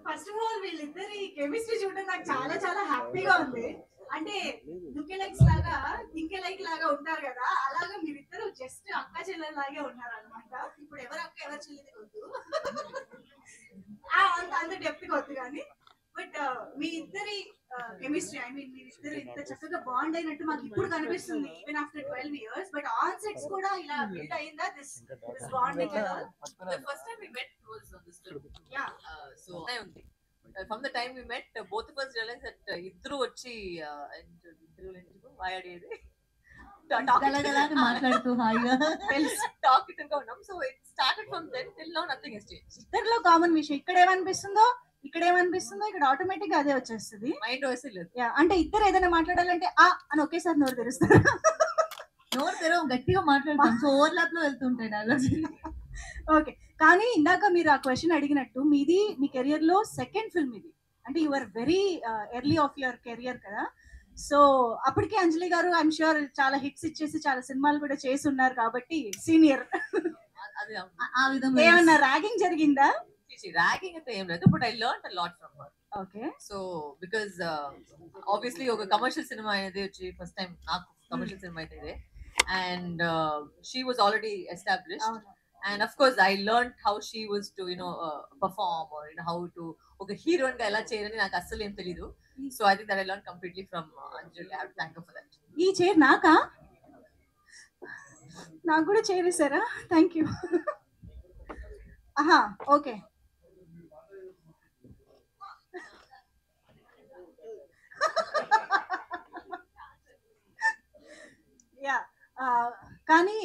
First of all వీళ్ళిద్దరి chemistry చూడడం నాకు చాలా చాలా హ్యాపీగా ఉంది. అంటే లుకే లైక్స్ లాగా థింకే లైక్ లాగా ఉంటారు కదా, అలాగా మీరిద్దరు జస్ట్ అక్క చెల్లెల లాగే ఉన్నారు అనమాట. ఇప్పుడు ఎవరు అక్క ఎవరు చెల్లిది వద్దు, అంత అంత డెప్త్ వద్దు కానీ, బట్ మీ ఇద్దరి కెమిస్ట్రీ, ఐ మీన్ మీరిద్దరు ఇంత చక్కగా బాండ్ అయినట్టు మాకు ఇప్పుడు కనిపిస్తుంది even after 12 years. But on sets కూడా ఇలా బిల్డ్ అయిందా this bonding? The first time we met was on this film. Yeah. So from the time we met, both of us realized that ఇద్దరు వచ్చి ఇంటర్వ్యూలో వాయాడేది మాట్లాడుతూ హాయిగా టాకింగ్ ఉన్నాం. So it started from then till now nothing has changed. ఇద్దరిలో common విషయం ఇక్కడ ఏమనిపిస్తుందో ఇక్కడ ఆటోమేటిక్ గా అదే వచ్చేస్తుంది. మైండ్ వస్తలేదు. అంటే ఇద్దరు ఏదైనా మాట్లాడాలంటే ఆ అని ఒకేసారి నోరు తెరుస్తారు. నోరు తెరవ గట్టిగా మాట్లాడతాం. సో ఓవర్లాప్ లో వెళ్తుంటాయి డైలాగ్స్. ఓకే, కానీ ఇందాక మీరు ఆ క్వశ్చన్ అడిగినట్టు మీది మీ కెరియర్ లో సెకండ్ ఫిల్మ్ ఇది. అంటే you are very early of your career కదా. సో అప్పటికే అంజలి గారు ఐఎమ్ షూర్ చాలా హిట్స్ ఇచ్చేసి చాలా సినిమాలు కూడా చేసి ఉన్నారు కాబట్టి సీనియర్. ఆ విధంగా ఏమన్నా ర్యాగింగ్ జరిగిందా? ర్యాగింగ్ అయితే ఏం లేదు, but I learned a lot from her. Okay, so because obviously ఒక కమర్షియల్ సినిమా అనేది వచ్చి ఫస్ట్ టైం నాకు కమర్షియల్ సినిమా అయితే ఇదే, and she was already established. And of course I learned how she was to perform, or how to oka heroine ga ela cheyalani naaku assalu em teliyadu. So I think that I learned completely from Anjali. I have to thank her for that. ee chair naaka నాకు కూడా chair ఇస్తారా? Thank you. ఆహా, okay. Yeah, కానీ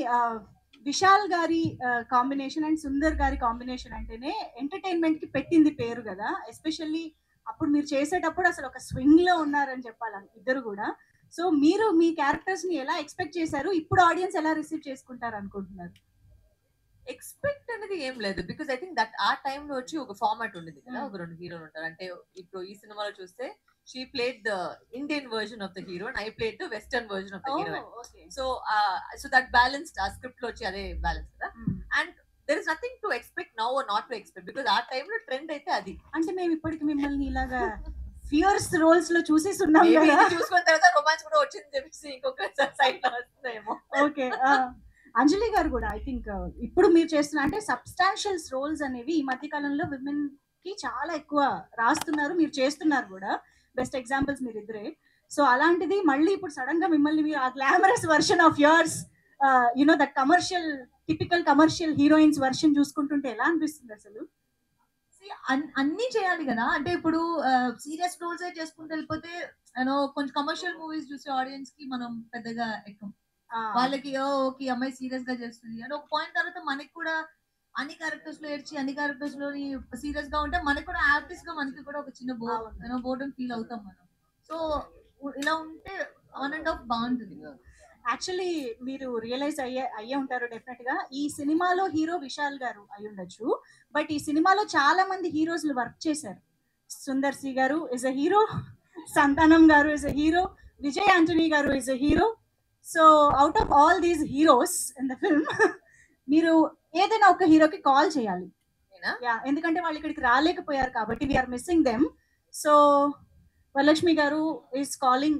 విశాల్ గారి combination and Sundar గారి combination అంటేనే entertainment కి పెట్టింది పేరు కదా. ఎస్పెషల్లీ అప్పుడు మీరు చేసేటప్పుడు అసలు ఒక స్వింగ్ లో ఉన్నారని చెప్పాలి ఇద్దరు కూడా. సో మీరు మీ క్యారెక్టర్స్ ని ఎలా ఎక్స్పెక్ట్ చేశారు, ఇప్పుడు ఆడియన్స్ ఎలా రిసీవ్ చేసుకుంటారు అనుకుంటున్నారు? ఎక్స్పెక్ట్ అనేది ఏం లేదు, బికాస్ ఐ థింక్ దట్ ఆ టైమ్ లో వచ్చి ఒక ఫార్మాట్ ఉండేది కదా, ఒక రెండు హీరోలు ఉంటారు. అంటే ఇప్పుడు ఈ సినిమాలో చూస్తే she played the Indian version of the hero and I played the Western version of the heroine. Okay. So that balanced our script lo ade balance kada. And there is nothing to expect now or not to expect, because our time lo trend aithe adi. Ante mem ippadiki mimmalni ilaga fierce roles lo చూసేసి ఉన్నాం కదా. చూసుకున్న తర్వాత romance కూడా వచ్చింది చెప్పేసి ఇంకొక side లో వస్తుందేమో. ఓకే, అంజలి గారు కూడా ఐ థింక్ ఇప్పుడు మీరు చేస్తున్న అంటే సబ్స్టాన్షియల్ రోల్స్ అనేవి ఈ మధ్య కాలంలో విమెన్ కి చాలా ఎక్కువ రాస్తున్నారు, మీరు చేస్తున్నారు కూడా. బెస్ట్ ఎగ్జాంపుల్స్ మీరు ఇద్దరే. సో అలాంటిది మళ్ళీ ఇప్పుడు సడన్ గా మిమ్మల్ని మీరు ఆ glamorous version of yours, that commercial typical commercial heroines version చూసుకుంటుంటే ఎలా అనిపిస్తుంది అసలు? అన్ని చేయాలి కదా. అంటే ఇప్పుడు సీరియస్ రోల్స్ చేసుకుంటూ వెళ్ళిపోతే కొంచెం కమర్షియల్ మూవీస్ చూసే ఆడియన్స్ కి మనం పెద్దగా ఎక్కువ వాళ్ళకి ఓకే అమ్మాయి సీరియస్ గా చేస్తుంది అని ఒక పాయింట్ తర్వాత మనకి కూడా అన్ని క్యారెక్టర్స్ లో ఏడ్చి అన్ని క్యారెక్టర్స్ లో సీరియస్ గా ఉంటే మనకి కూడా ఆర్టిస్ట్ గా మనకి కూడా ఒక చిన్న బోర్డన్ ఫీల్ అవుతాం మనం. సో ఇలా ఉంటే ఆన్ అండ్ ఆఫ్ బాగుంటుంది. యాక్చువల్లీ మీరు రియలైజ్ అయ్యే ఉంటారు డెఫినెట్ గా, ఈ సినిమాలో హీరో విశాల్ గారు అయి ఉండొచ్చు, బట్ ఈ సినిమాలో చాలా మంది హీరోస్ వర్క్ చేశారు. Sundar C garu is a hero, Santhanam garu is a hero, Vijay Antony garu is a hero. So out of all these heroes in the film మీరు ఏదైనా ఒక హీరోకి కాల్ చేయాలి, ఎందుకంటే వాళ్ళు ఇక్కడికి రాలేకపోయారు కాబట్టి we're missing them. So Varalakshmi garu is calling.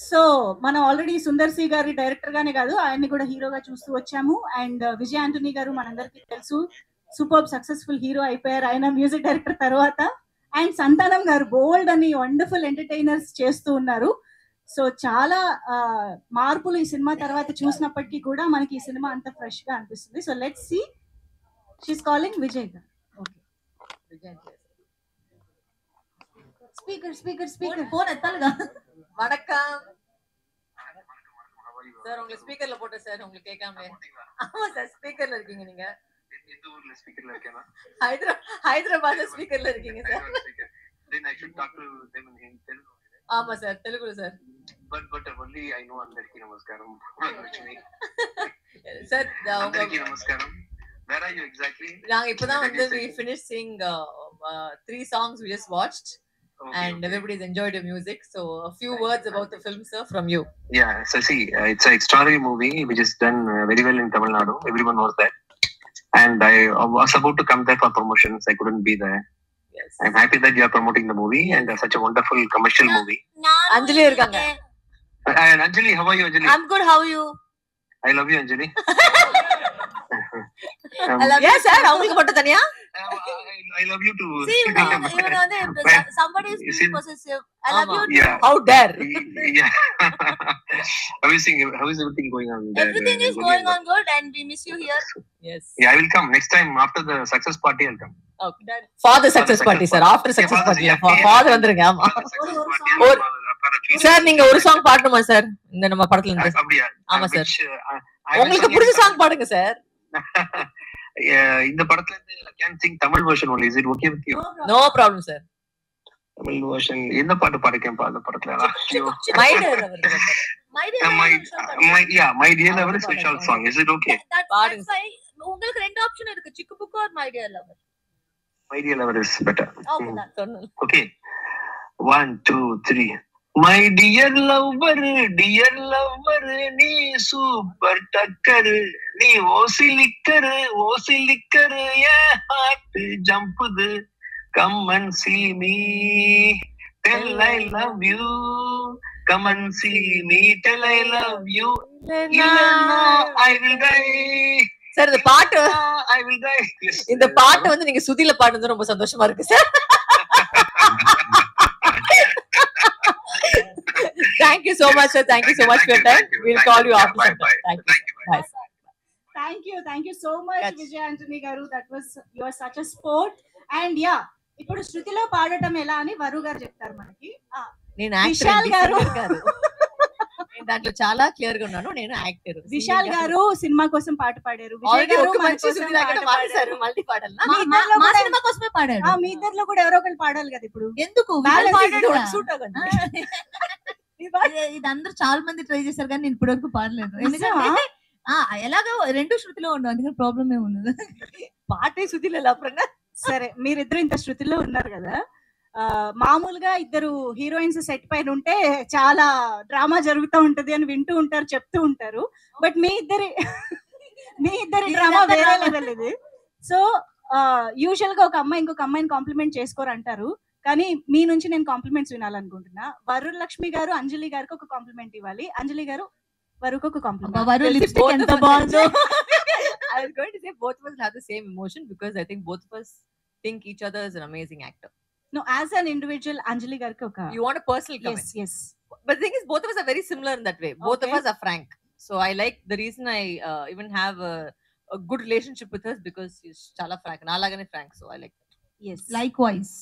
So మనం ఆల్రెడీ సుందర్ సి గారి డైరెక్టర్ గానే కాదు ఆయన్ని కూడా హీరోగా చూస్తూ వచ్చాము. అండ్ విజయ్ ఆంటనీ గారు మనందరికీ తెలుసు, సూపర్ సక్సెస్ఫుల్ హీరో అయిపోయారు ఆయన మ్యూజిక్ డైరెక్టర్ తర్వాత. అండ్ సంతానం గారు బోల్డ్ అని వండర్ఫుల్ ఎంటర్టైనర్స్ చేస్తూ ఉన్నారు. సో చాలా మార్పులు ఈ సినిమా తర్వాత చూసినప్పటికీ కూడా మనకి ఈ సినిమా అంత ఫ్రెష్ గా అనిపిస్తుంది. So let's see, she's calling Vijay garu. Okay, speaker speaker speaker phone ఎత్తాలిగా. வணக்கம் சார், உங்களுக்கு ஸ்பீக்கர்ல போட்ட சார், உங்களுக்கு கேட்காம. ஆமா சார், ஸ்பீக்கர்ல இருக்கீங்க நீங்க. எந்த ஊர்ல ஸ்பீக்கர்ல இருக்கேனா? ஹைதராபாத்ல ஸ்பீக்கர்ல இருக்கீங்க sir. Then I should talk to them in Telugu. ஆமா சார், தெலுங்குல sir. But only I know అందరికి నమస్కారం. సార్ అందరికి నమస్కారం. Where are you exactly? நாங்க இப்பதான் வந்து we finished seeing 3 songs we just watched. and everybody's enjoyed your music. So a few words about the film, sir, from you. Yeah, so see, it's an extraordinary movie which is done very well in Tamil Nadu. Everyone knows that. And I was about to come there for promotions. I couldn't be there. Yes. I'm happy that you are promoting the movie and such a wonderful commercial movie. Anjali irukanga. And Anjali, how are you, Anjali? I'm good, how are you? I love you, Anjali. Yes, sir. அவங்களுக்கு மட்டும் தனியா? I love you too. See, somebody is being possessive. I love you too. Yeah. How dare? Yeah. How is everything going on there? Everything is going on good and we miss you here. Yes. Yeah, I will come next time after the success party. I'll come. Okay. For the success party, sir. After success party. Father வந்துருங்க. ஆமா. Sir நீங்க ஒரு song பாடணுமா sir இந்த நம்ம படத்துல இருந்து? அப்படியே. ஆமா சார். உங்களுக்கு பிடிச்ச சாங் பாடுங்க சார். இந்த படத்துல இருந்து I can sing Tamil version only. Is it okay with you? No problem, sir. Tamil version என்ன பாட்டு பாடுறேன் அந்த படத்துல? My dear lover. My dear lover is Vishal song. Is it okay? That's why உங்களுக்கு ரெண்டு ஆப்ஷன் இருக்கு, சிக்கு book or my dear lover. My dear lover is better. Okay, that's okay. 1 2 3. My dear lover, நீ super டக்கர், நீ ஓசிலிக்கர், என் heart ஜம்புது, come and see me, tell I love you, come and see me, tell I love you, இல்லன்னா I will die. Sir இந்த பாட்டு I will die. இந்த பாட்டு வந்து நீங்க சுதில பாடுறது ரொம்ப சந்தோஷமா இருக்கு sir. Thank you so much, sir. Thank you so much for your time. We'll call you after. Bye. Thank you so much, Vijay Antony garu. You are such a sport. And yeah, ఇప్పుడు శృతిలో పాడటం ఎలా అని వరు గారు చెప్తారు మనకి. నేను విశాల్ గారు నేను దాంట్లో చాలా క్లియర్ గా ఉన్నాను. నేను యాక్టర్. విశాల్ గారు సినిమా కోసం పాట పాడారు. విజయ్ గారు మంచి శృతి లాగా పాడారు. మల్టీ పాడాలి. మా సినిమా కోసమే పాడారు. మీ ఇద్దరిలో కూడా ఎవరో ఒకరు పాడాలి కదా ఇప్పుడు. ఎందుకు సూట్ అవ్వదు. ఇది అందరూ చాలా మంది ట్రై చేశారు కానీ నేను ఇప్పటివరకు పాడలేదు. ఎందుకంటే ఎలాగో రెండు శృతిలో ఉండవు, అందుకని ప్రాబ్లం ఏమి ఉండదు. పాటే శృతిలో లేపరంగా. సరే, మీరిద్దరు ఇంత శృతిలో ఉన్నారు కదా, మామూలుగా ఇద్దరు హీరోయిన్స్ సెట్ పైన ఉంటే చాలా డ్రామా జరుగుతూ ఉంటది అని వింటూ ఉంటారు, చెప్తూ ఉంటారు. బట్ మీ ఇద్దరి డ్రామా వేరే లెవెల్ ఇది. సో యూజువల్ గా ఒక అమ్మాయి ఇంకొక అమ్మాయిని కాంప్లిమెంట్ చేసుకోరు అంటారు, కానీ మీ నుంచి నేను కాంప్లిమెంట్స్ వినాలనుకుంటున్నా. వరులక్ష్మి గారు అంజలి గారికి ఒక కాంప్లిమెంట్ ఇవ్వాలి, అంజలి గారు వరుకు ఒక కాంప్లిమెంట్. వరు లిప్స్టిక్ ఎంత బాగుందో. I was going to say both of us have the same emotion because I think both of us think each other is an amazing actor. No, as an individual, Anjali garki oka. You want a personal comment? Yes. But the thing is, both of us are very similar in that way. Both of us are frank. So I like the reason I even have a good relationship with her because she's chala frank. Nalagane frank. So I like that. Yes. Likewise.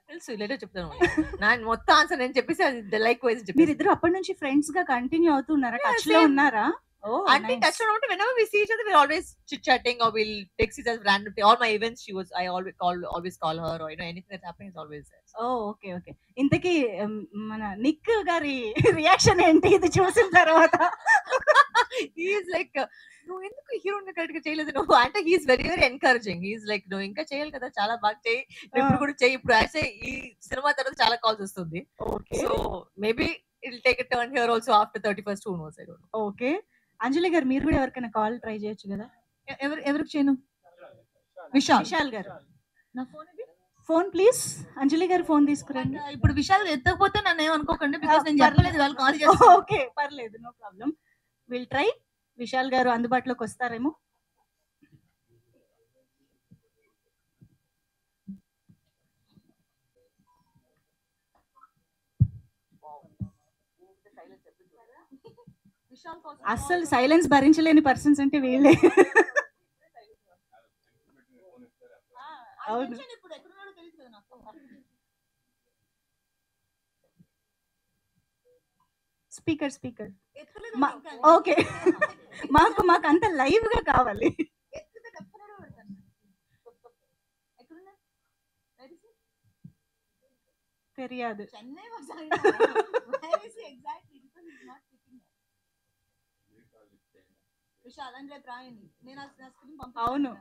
తెలుసు later చెప్తాను. నేను మొత్తం answer నేను చెప్పేసి like wise చెప్పి. మీరిద్దరు అప్పటి నుంచి ఫ్రెండ్స్ గా కంటిన్యూ అవుతున్నారా? టచ్ లో ఉన్నారా? అంటే టచ్ లో ఉంటే whenever we see each other we're always chit chatting or we'll text each other randomly. All my events I always call her, or anything that's happening is always there. Okay. ఇంతకీ మన Nick గారి reaction ఏంటి ఇది చూసిన తర్వాత? He is like నువ్వు ఎందుకు హీరోని కరెక్ట్ గా చేయలేదు నువ్వు అంటే he is very very encouraging. He is like నువ్వు ఇంకా చేయాలి కదా, చాలా బాగా చేయి, ఇప్పుడు కూడా చేయి. ఇప్పుడు యాక్చువల్లీ ఈ సినిమా తర్వాత చాలా కాల్స్ వస్తుంది. So maybe it will take a turn here also after 31st who knows, I don't know. Okay, Anjali garu మీరు కూడా ఎవరికైనా కాల్ ట్రై చేయొచ్చు కదా. ఎవరికి చేయను? విశాల్ గారు నా ఫోన్ ఇది. ఫోన్ ప్లీజ్, అంజలి గారు ఫోన్ తీసుకురండి. ఇప్పుడు విశాల్ ఎత్తకపోతే నన్ను ఏమనుకోకండి, బికాస్ నేను చెప్పలేదు వాళ్ళు కాల్ చేస్తారు. ఓకే, పర్లేదు, no problem. Will try. Vishal garu అందుబాటులోకి వస్తారేమో. అస్సలు సైలెన్స్ భరించలేని పర్సన్స్ అంటే వీళ్ళే. అవును. Speaker okay. మాకు అంత లైవ్ గా కావాలి. తెలియదు. అవును.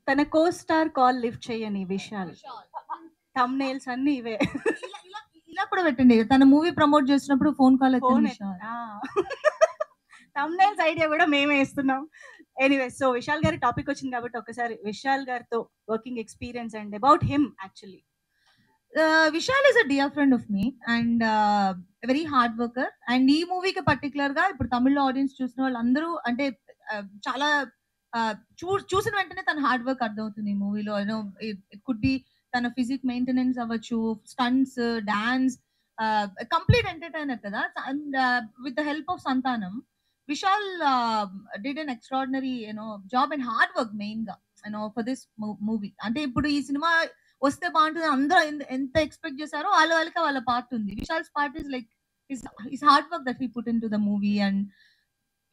తన కో స్టార్ కాల్ లిఫ్ట్ చేయని విషయాలు thumbnails అన్ని ఇవే. ఇలా కూడా పెట్టండి, తన మూవీ ప్రమోట్ చేసినప్పుడు ఫోన్ కాల్ thumbnails ఐడియా కూడా మేమే ఇస్తున్నాం. ఎనీవే, సో విశాల్ గారి టాపిక్ వచ్చింది కాబట్టి ఒకసారి విశాల్ గారితో working experience and about him. Actually Vishal is a dear friend of me and very hard worker. And ఈ మూవీకి పర్టికులర్ గా ఇప్పుడు తమిళ ఆడియన్స్ చూసిన వాళ్ళందరూ అంటే చాలా చూసిన వెంటనే తన హార్డ్ వర్క్ అర్థమవుతుంది ఈ మూవీలో. ఇట్ కుడ్ బి తన ఫిజిక్ మెయింటెనెన్స్ అవ్వచ్చు, స్టంట్స్, డాన్స్, కంప్లీట్ ఎంటర్టైనర్ కదా. And with the help of సంతానం, Vishal did an extraordinary job and hard work main ga for this movie. అంటే ఇప్పుడు ఈ సినిమా వస్తే బాగుంటుంది అందరూ ఎంత ఎక్స్పెక్ట్ చేశారో వాళ్ళకి వాళ్ళ పార్ట్ ఉంది. Vishal's part is like his hard work that he put into the movie, and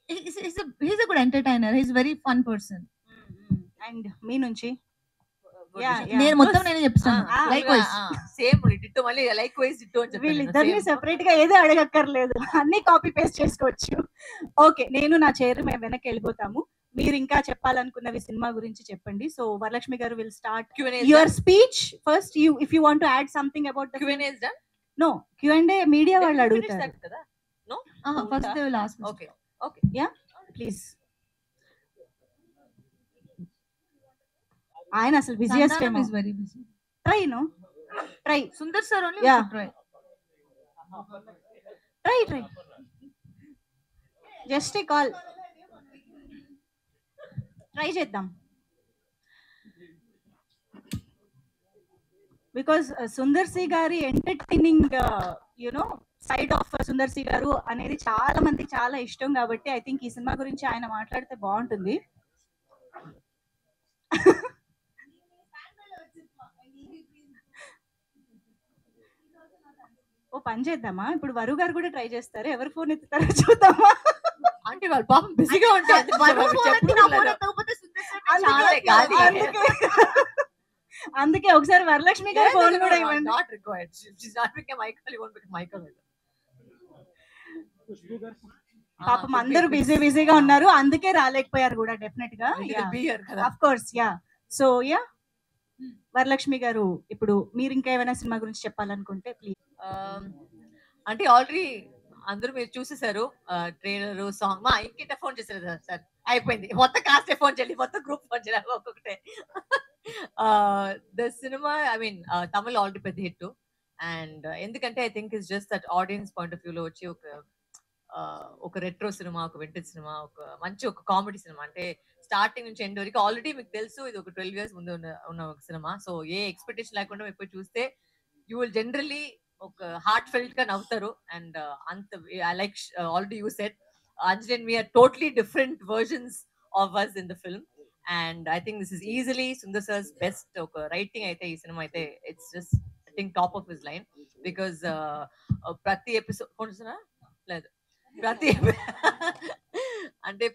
he's a good entertainer. He's a very fun person. And మీ నుంచి నేను మొత్తం నేనే చెప్తాను. లైక్ వైస్ సేమ్ డిట్టో, మళ్ళీ లైక్ వైస్ డిట్టో అని చెప్పాను. వీళ్ళిద్దరిని సెపరేట్ గా ఏదో అడగక్కర్లేదు, అన్ని కాపీ పేస్ట్ చేసుకోవచ్చు. ఓకే, నేను నా చైర్ మేము వెనక్కి వెళ్ళిపోతాము. మీరు ఇంకా చెప్పాలనుకున్నవి సినిమా గురించి చెప్పండి. So Varalakshmi garu will start your speech first. You if you want to add something about the Q&A is done. నో Q&A మీడియా వాళ్ళు అడుగుతారు కదా. No, first they will ask. okay, yeah please. ఆయన అసలు బిజీయెస్ట్ ఏమో. is very busy. Try Sundar sir only Yeah. try. Try just a call try చేద్దాం. Because Sundar C గారి entertaining side of Sundar C garu అనేది చాలా మందికి చాలా ఇష్టం కాబట్టి ఐ థింక్ ఈ సినిమా గురించి ఆయన మాట్లాడితే బాగుంటుంది. ఓ పని చేద్దామా, ఇప్పుడు వరు గారు కూడా ట్రై చేస్తారు. ఎవరు ఫోన్ ఎత్తుతారో చూద్దామా. అంటే వాళ్ళు పాపం బిజీగా ఉంటారు. అందుకే ఒకసారి వరలక్ష్మి గారు ఫోన్ కూడా ఇవ్వండి. Not required. She's not picking a mic. You won't pick a mic. పాపం అందరూ బిజీగా ఉన్నారు, అందుకే రాలేకపోయారు కూడా డెఫినెట్ గా. Of course yeah. So yeah Varalakshmi గారు, ఇప్పుడు మీరు ఇంకా ఏమైనా సినిమా గురించి చెప్పాలనుకుంటే ప్లీజ్. అంటే ఆల్రెడీ అందరూ మీరు చూసేసారు ట్రైలర్, సాంగ్. మా ఇంకేట ఫోన్ చేశారు సార్, అయిపోయింది మొత్తం కాస్ట్ ఫోన్ చేయాలి, మొత్తం గ్రూప్ ఫోన్ చేయాలి ఒక్కొక్కటే. The cinema I mean Tamil already పెద్ద హిట్. అండ్ ఎందుకంటే I think it's just that audience point of వ్యూలో వచ్చి ఒక రెట్రో సినిమా, ఒక వింటేజ్ సినిమా, ఒక మంచి ఒక కామెడీ సినిమా. అంటే స్టార్టింగ్ నుంచి ఎండ్ వరకు ఆల్రెడీ మీకు తెలుసు ఇది ఒక 12 years ముందు ఉన్న ఒక సినిమా. సో ఏ ఎక్స్పెక్టేషన్ లేకుండా మీరు పోయి చూస్తే యూ విల్ జనరలీ ఒక హార్ట్ ఫెల్ట్ గా నవ్వుతారు. అండ్ అంత I like already you said Anjali and me are totally different versions of us in the film. And I think this is easily Sundar sir's best ఒక writing అయితే ఈ సినిమా అయితే. It's just I think top of his line. Because ప్రతి episode కొంటున్నా లేదు,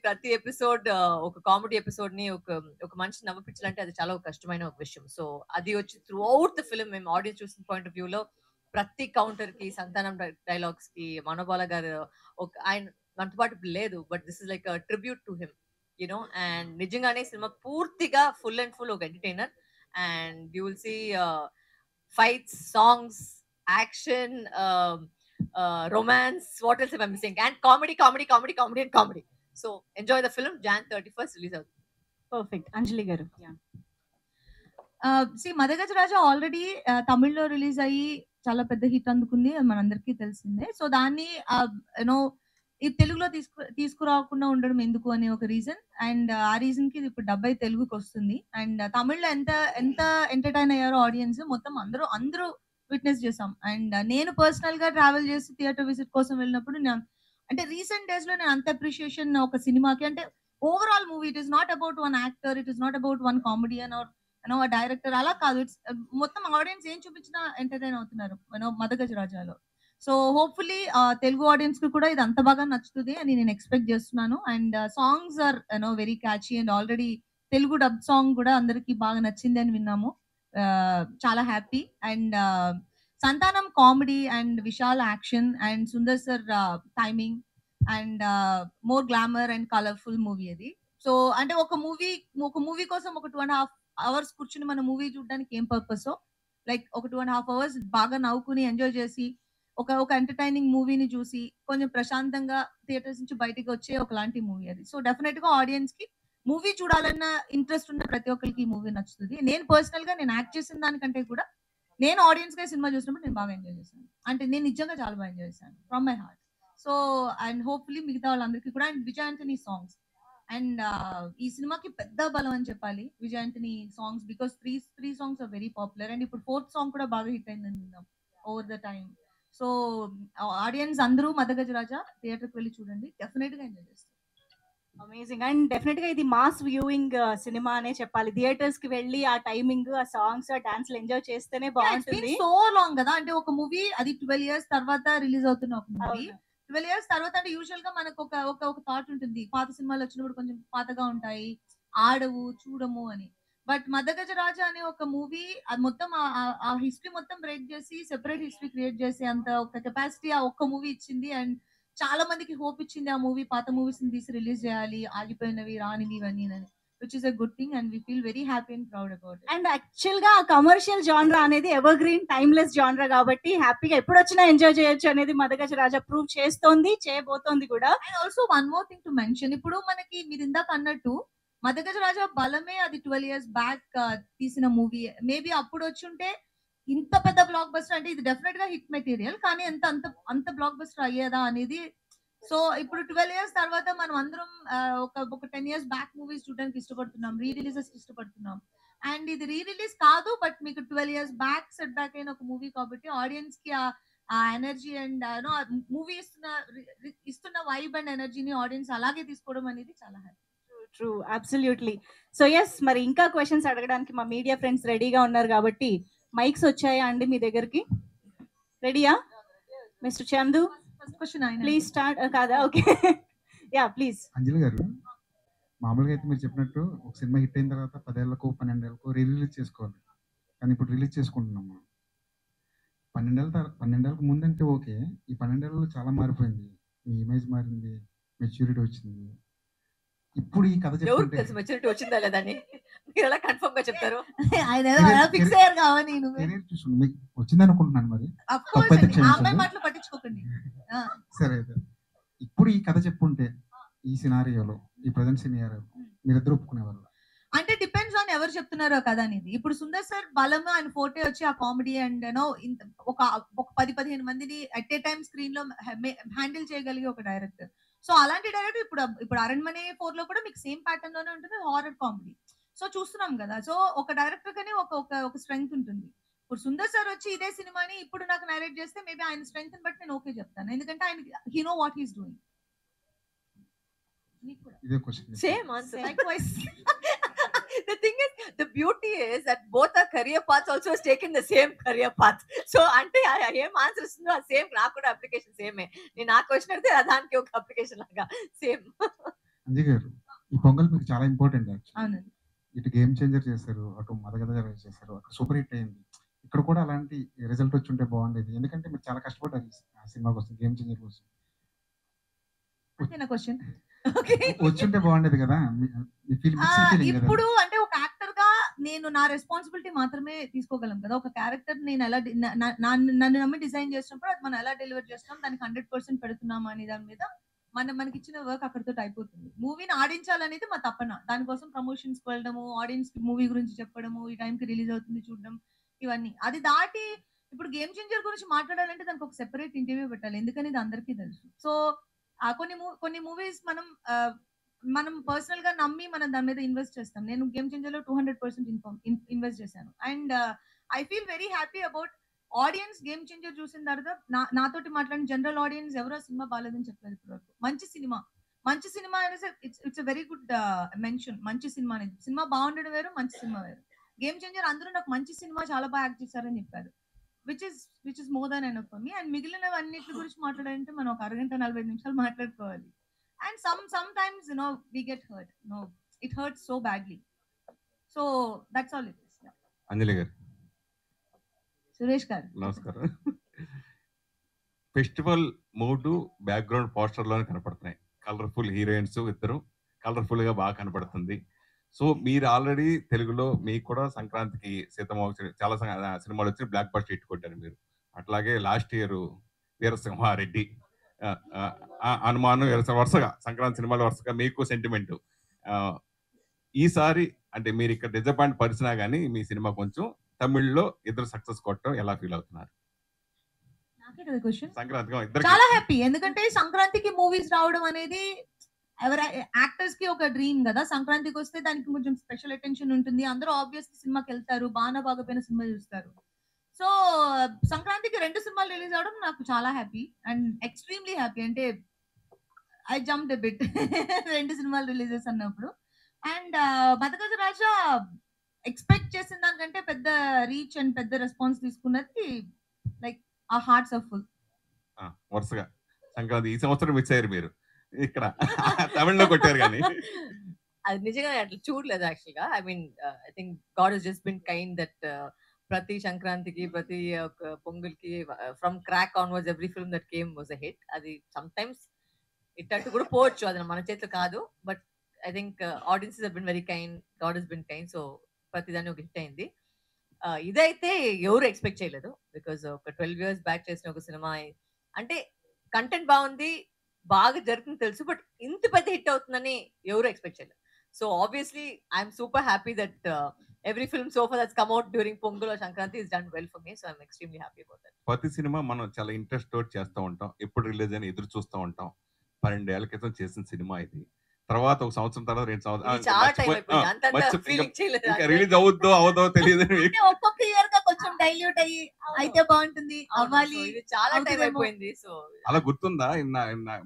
ప్రతి episode ఒక కామెడీ ఎపిసోడ్ ని ఒక మనిషి నవ్విపించాలంటే అది చాలా కష్టమైన ఒక విషయం. సో అది వచ్చి త్రూ అవుట్ ద ఫిల్మ్ మేము ఆడియన్స్ చూసిన పాయింట్ ఆఫ్ వ్యూ లో ప్రతి కౌంటర్ కి, సంతానం డైలాగ్స్ కి, మనోబాల గారు ఆయన మనతో పాటు లేదు, but this is like tribute to him and నిజంగానే సినిమా పూర్తిగా ఫుల్ అండ్ ఫుల్ ఒక entertainer. And you will see fights, songs, action, romance, what else am I missing? And comedy. So enjoy the film. Jan 31st release out. Perfect. Anjali garu. Yeah. See, Madagajaraja already తమిళ్లో release అయ్యి చాలా పెద్ద hit అందుకుంది, అది మనందరికీ తెలిసిందే. So దాన్ని ఈ తెలుగులో తీసుకురాకుండా ఉండడం ఎందుకు అనే ఒక రీజన్. అండ్ ఆ రీజన్ కి ఇప్పుడు డబ్బై తెలుగుకి వస్తుంది. అండ్ తమిళ్లో ఎంత ఎంటర్టైన్ అయ్యారో ఆడియన్స్ మొత్తం అందరూ విట్నెస్ చేసాం. అండ్ నేను పర్సనల్ గా ట్రావెల్ చేసి థియేటర్ విజిట్ కోసం వెళ్ళినప్పుడు అంటే రీసెంట్ డేస్ లో నేను అంత అప్రిషియేషన్ ఒక సినిమాకి, అంటే overall movie, it is not about one actor, it is not about one comedian or director, అలా కాదు. ఇట్స్ మొత్తం ఆడియన్స్ ఏం చూపించినా ఎంటర్టైన్ అవుతున్నారు మదగజరాజాలో. సో హోప్ఫుల్లీ తెలుగు ఆడియన్స్ కి కూడా ఇది అంత బాగా నచ్చుతుంది అని నేను ఎక్స్పెక్ట్ చేస్తున్నాను. And songs are very catchy and already Telugu dub song కూడా అందరికి బాగా నచ్చింది అని విన్నాము. చాలా happy. And Santhanam comedy and Vishal action and Sundar sir timing and more glamour and colourful movie అది. సో అంటే ఒక మూవీ కోసం ఒక 2.5 hours కూర్చుని మన మూవీ చూడడానికి ఏం పర్పస్, లైక్ ఒక 2.5 hours బాగా నవ్వుకుని ఎంజాయ్ చేసి ఒక ఎంటర్టైనింగ్ మూవీని చూసి కొంచెం ప్రశాంతంగా థియేటర్స్ నుంచి బయటికి వచ్చే ఒకలాంటి మూవీ అది. సో డెఫినెట్ గా ఆడియన్స్ కి మూవీ చూడాలన్న ఇంట్రెస్ట్ ఉన్న ప్రతి ఒక్కరికి ఈ మూవీ నచ్చుతుంది. నేను పర్సనల్ గా నేను యాక్ట్ చేసిన దానికంటే కూడా నేను ఆడియన్స్ గా సినిమా చూసినప్పుడు నేను బాగా ఎంజాయ్ చేశాను. అంటే నేను నిజంగా చాలా బాగా ఎంజాయ్ చేశాను from my heart. So and hopefully మిగతా వాళ్ళందరికీ కూడా. And Vijay Antony songs and ఈ సినిమాకి పెద్ద బలం అని చెప్పాలి Vijay Antony songs, because three songs are very popular. And ఇప్పుడు 4th సాంగ్ కూడా బాగా హిట్ అయిందని విన్నాం over the time. So audience Madagajaraja మదగజరాజా థియేటర్కి వెళ్ళి చూడండి, డెఫినెట్ గా ఎంజాయ్ చేస్తారు. అమేజింగ్. అండ్ డెఫినెట్ గా ఇది మాస్ వ్యూయింగ్ సినిమా అనే చెప్పాలి. థియేటర్స్ కి వెళ్ళి ఆ టైమింగ్, ఆ సాంగ్స్, ఆ డాన్స్ ఎంజాయ్ చేస్తేనే బాగుంటుంది. సో లాంగ్ కదా, అంటే ఒక మూవీ అది 12 years తర్వాత రిలీజ్ అవుతున్న ఒక మూవీ. 12 years తర్వాత అంటే యూజువల్ గా మనకు ఒక థాట్ ఉంటుంది, పాత సినిమాలు వచ్చినప్పుడు కొంచెం పాతగా ఉంటాయి, ఆడవు చూడము అని. బట్ మదగజరాజా అనే ఒక మూవీ అది మొత్తం ఆ హిస్టరీ మొత్తం బ్రేక్ చేసి సెపరేట్ హిస్టరీ క్రియేట్ చేసి అంత ఒక కెపాసిటీ ఆ ఒక్క మూవీ ఇచ్చింది. అండ్ చాలా మందికి హోప్ ఇచ్చింది ఆ మూవీ, పాత మూవీస్ ని తీసి రిలీజ్ చేయాలి, ఆగిపోయినవి రానివి ఇవన్నీ అని, which is a good thing and we feel very happy and proud about it. And actual గా కమర్షియల్ జాన్రా అనేది ఎవర్ గ్రీన్ టైమ్లెస్ జాన్రా కాబట్టి హ్యాపీగా ఎప్పుడు వచ్చినా ఎంజాయ్ చేయొచ్చు అనేది మదగజరాజా ప్రూవ్ చేస్తోంది, చేయబోతోంది కూడా. And also one more thing to mention, ఇప్పుడు మనకి మీరు ఇందాక అన్నట్టు మదగజరాజా బలమే అది 12 years బ్యాక్ తీసిన మూవీ. మేబీ అప్పుడు వచ్చి ఉంటే ఇంత పెద్ద బ్లాక్ బస్టర్, అంటే ఇది డెఫినెట్ గా హిట్ మెటీరియల్, కానీ అంత బ్లాక్ బస్టర్ అయ్యేదా అనేది. సో ఇప్పుడు 12 years తర్వాత మనం అందరం ఒక 10 years బ్యాక్ మూవీస్ చూడడానికి ఇష్టపడుతున్నాం, రీ రిలీజెస్ ఇష్టపడుతున్నాం. అండ్ ఇది రీ రిలీజ్ కాదు, బట్ మీకు 12 years బ్యాక్ సెట్ బ్యాక్ అయిన ఒక మూవీ కాబట్టి ఆడియన్స్ కి ఆ ఎనర్జీ అండ్ మూవీ ఇస్తున్న వైబ్ అండ్ ఎనర్జీని ఆడియన్స్ అలాగే తీసుకోవడం అనేది చాలా happy. True, absolutely. So yes, మరి ఇంకా క్వశ్చన్స్ అడగడానికి మా మీడియా ఫ్రెండ్స్ రెడీగా ఉన్నారు కాబట్టి మైక్స్ వచ్చాయా అండి మీ దగ్గరికి? రెడీయా మిస్టర్ చందు? Please start. కాదా? Okay, yeah please. Anjali garu, మామూలుగా అయితే మీరు చెప్పినట్టు ఒక సినిమా హిట్ అయిన తర్వాత 10 ఏళ్లకు 12 ఏళ్లకు రిలీజ్ చేసుకోవాలి, కానీ ఇప్పుడు రిలీజ్ చేసుకుంటున్నాం మనం. 12 ఏళ్ళకు ముందంటే ఓకే, ఈ 12 ఏళ్ళలో చాలా మారిపోయింది, మీ ఇమేజ్ మారింది, మెచ్యూరిటీ వచ్చింది. ఇప్పుడు ఈ కథ చెప్తుంటే మెచ్యూరిటీ వచ్చిందా లేదా అని మీరు ఎలా కన్ఫర్మ్ గా చెప్తారు? ఫిక్స్ అయ్యారు కావాలి, కెరీర్ చూసుకుని మీకు వచ్చింది అనుకుంటున్నాను. మరి పట్టించుకోకండి. సరే, అయితే ఇప్పుడు ఈ కథ చెప్పుంటే ఈ సినారియోలో, ఈ ప్రజెంట్ సినారియోలో మీరిద్దరు ఒప్పుకునేవారు? అంటే డిపెండ్స్ ఆన్ ఎవరు చెప్తున్నారో కదా అనేది. ఇప్పుడు సుందర్ సార్ బలం ఆయన ఫోర్టే వచ్చి ఆ కామెడీ అండ్ ఒక 10-15 మందిని అట్ ఏ టైమ్ స్క్రీన్ లో హ్యాండిల్ చేయగలిగే ఒక డైరెక్టర్. సో అలాంటి డైరెక్టర్ ఇప్పుడు అరణ్మనే 4 లో కూడా మీకు సేమ్ ప్యాటర్న్ లోనే ఉంటుంది, హారర్ కామెడీ. సో చూస్తున్నాం కదా, సో ఒక డైరెక్టర్ కానీ ఒక స్ట్రెంగ్త్ ఉంటుంది. ఇప్పుడు సుందర్ సార్ వచ్చి ఇదే సినిమాని ఇప్పుడు నాకు నరేట్ చేస్తే మేబీ ఆయన స్ట్రెంగ్త్ బట్టి నేను ఓకే చెప్తాను, ఎందుకంటే ఆయన he know what he's doing. ఇదే question, same answer. The thing is, the beauty is that both our career paths also has taken the same career path. So ante ఏం answer ఇస్తుందో ఆ same నాకు కూడా application సేమే. నేను ఆ question అడితే దానికి ఒక అప్లికేషన్ లాగా సేమ్. అంజీ గారు, ఈ పొంగల్ మీకు చాలా ఇంపార్టెంట్. అవునండి, ఇటు గేమ్ చేంజర్ చేశారు, అటు మదగజరాజా చేశారు, అటు సూపర్ హిట్ అయింది. ఇక్కడ కూడా అలాంటి రిజల్ట్ వచ్చి ఉంటే బాగుండేది, ఎందుకంటే మీరు చాలా కష్టపడ్డారు ఆ సినిమా కోసం, గేమ్ చేంజర్ కోసం. క్వశ్చన్ వచ్చుంటే బాగుండేది కదా. ఇప్పుడు అంటే ఒక యాక్టర్ గా నేను నా రెస్పాన్సిబిలిటీ మాత్రమే తీసుకోగలం కదా. ఒక క్యారెక్టర్ నేను ఎలా నన్ను నమ్మి డిజైన్ చేసినప్పుడు అది మనం ఎలా డెలివర్ చేస్తున్నాం, దానికి 100% పెడుతున్నాం అనే దాని మీద మనకి ఇచ్చిన వర్క్ అక్కడితో అయిపోతుంది. మూవీని ఆడించాలనేది మా తపన. దానికోసం ప్రమోషన్స్ వెళ్ళడము, ఆడియన్స్ కి మూవీ గురించి చెప్పడము, ఈ టైం కి రిలీజ్ అవుతుంది చూడడం, ఇవన్నీ. అది దాటి ఇప్పుడు గేమ్ చేంజర్ గురించి మాట్లాడాలంటే దానికి ఒక సెపరేట్ ఇంటర్వ్యూ పెట్టాలి, ఎందుకని ఇది అందరికీ తెలుసు. సో కొన్ని మూవీస్ మనం పర్సనల్ గా నమ్మి మనం దాని మీద ఇన్వెస్ట్ చేస్తాం. నేను గేమ్ చేంజర్ లో 200% ఇన్వెస్ట్ చేశాను. And I feel very happy about audience game changer చూసిన తర్వాత నాతోటి మాట్లాడిన జనరల్ ఆడియన్స్ ఎవరో సినిమా బాగాలేదని చెప్పలేదు ఇప్పటి వరకు. మంచి సినిమా అనేది ఇట్స్ వెరీ గుడ్ మెన్షన్. మంచి సినిమా అనేది, సినిమా బాగుండడం వేరు, మంచి సినిమా వేరు. గేమ్ చేంజర్ అందరూ నాకు మంచి సినిమా చాలా బాగా యాక్ట్ చేశారని చెప్పారు, which is more than enough for me. And మిగిలినవన్నిటి గురించి మాట్లాడాలంటే మనం ఒక 1:45 నిమిషాలు మాట్లాడుకోవాలి. And sometimes we get hurt. It hurts so badly. So that's all it is. అంజలి గారు, సురేష్ గారు నమస్కారం. ఫెస్టివల్ మూడ్ బ్యాక్గ్రౌండ్ పోస్టర్ లోనే కనపడుతున్నాయి, కలర్ఫుల్ హీరోయిన్స్ ఇద్దరు, కలర్ఫుల్ గా బాగా కనపడుతుంది. సో మీరు ఆల్రెడీ తెలుగులో మీకు కూడా సంక్రాంతికి చాలా సినిమాలు వచ్చి బ్లాక్ బస్టర్ హిట్ కొట్టారు మీరు. అట్లాగే లాస్ట్ ఇయర్ వీరసింహారెడ్డి, అనుమానం, వరుసగా సంక్రాంతి సినిమాలు వరుసగా మీకు సెంటిమెంట్. ఈసారి అంటే మీరు ఇక్కడ డిజపాయింట్ పరిచినా కానీ మీ సినిమా కొంచెం తమిళ్లో ఇద్దరు సక్సెస్ కొట్టడం ఎలా ఫీల్ అవుతున్నారు? సంక్రాంతికి చాలా హ్యాపీ, ఎందుకంటే సంక్రాంతికి మూవీస్ రావడం అనేది ఎవరి యాక్టర్స్ కి ఒక డ్రీమ్ కదా. సంక్రాంతికి వస్తే దానికి కొంచెం స్పెషల్ అటెన్షన్ ఉంటుంది, అందరూ ఆబ్వియస్లీ సినిమాకి వెళ్తారు, బాగా బాగపోయిన సినిమా చూస్తారు. సో సంక్రాంతికి 2 సినిమాలు రిలీజ్ అవడం నాకు చాలా హ్యాపీ అండ్ ఎక్స్ట్రీమ్లీ హ్యాపీ. అంటే ఐ జంప్డ్ ఎ బిట్ 2 సినిమాలు రిలీజెస్ అన్నప్పుడు. అండ్ మదగజ రాజా ఎక్స్పెక్ట్ చేసిన దానికంటే పెద్ద రీచ్ అండ్ పెద్ద రెస్పాన్స్ తీసుకున్నది. లైక్ ఆ హార్ట్స్ ఆర్ ఫుల్. వరుసగా సంక్రాంతి ఈ సంవత్సరం మిస్ అయ్యారు మీరు, ఇక్కడ తమిళ్లో కొట్టారు కానీ అది నిజంగా అట్లా చూడలేదు యాక్చువల్గా. I mean I think God has just been kind that ప్రతి సంక్రాంతికి ప్రతి పొంగల్కి from Krack onwards every film that came was a hit. అది సమ్ టైమ్స్ ఇట్టట్టు కూడా పోవచ్చు, అది మన చేతిలో కాదు. But I think audiences have been very kind, God has been kind. So ప్రతిదాన్ని ఒక హిట్ అయింది. ఇదైతే ఎవరు ఎక్స్పెక్ట్ చేయలేదు, బికాజ్ ఒక 12 years బ్యాక్ చేసిన ఒక సినిమా అంటే కంటెంట్ బాగుంది, బాగా జరుగుతుంది తెలుసు, బట్ ఇంత పెద్ద హిట్ అవుతుందని ఎవరు ఎక్స్పెక్ట్ చేయలేదు. So obviously I'm super happy that every film so far that's come out during Pongal or Sankranti is done well for me, so I'm extremely happy about that. ప్రతి cinema మనం చాలా interest తోటి చేస్తూ ఉంటాం, ఎప్పుడు release అని ఎదురు చూస్తూ ఉంటాం. 12 ఏళ్ల క్రితం చేసిన సినిమా ఇది, తర్వాత ఒక సంవత్సరం తర్వాత 2 సంవత్సరాలు రిలీజ్ అవుద్దో అవదో తెలియదు. ఒక్కొక్క ఇయర్ గా కొంచెం డైల్యూట్ అయ్యి అయితే బాగుంటుంది, అవ్వాలి, చాలా టైం అయిపోయింది. సో అలా గుర్తుందా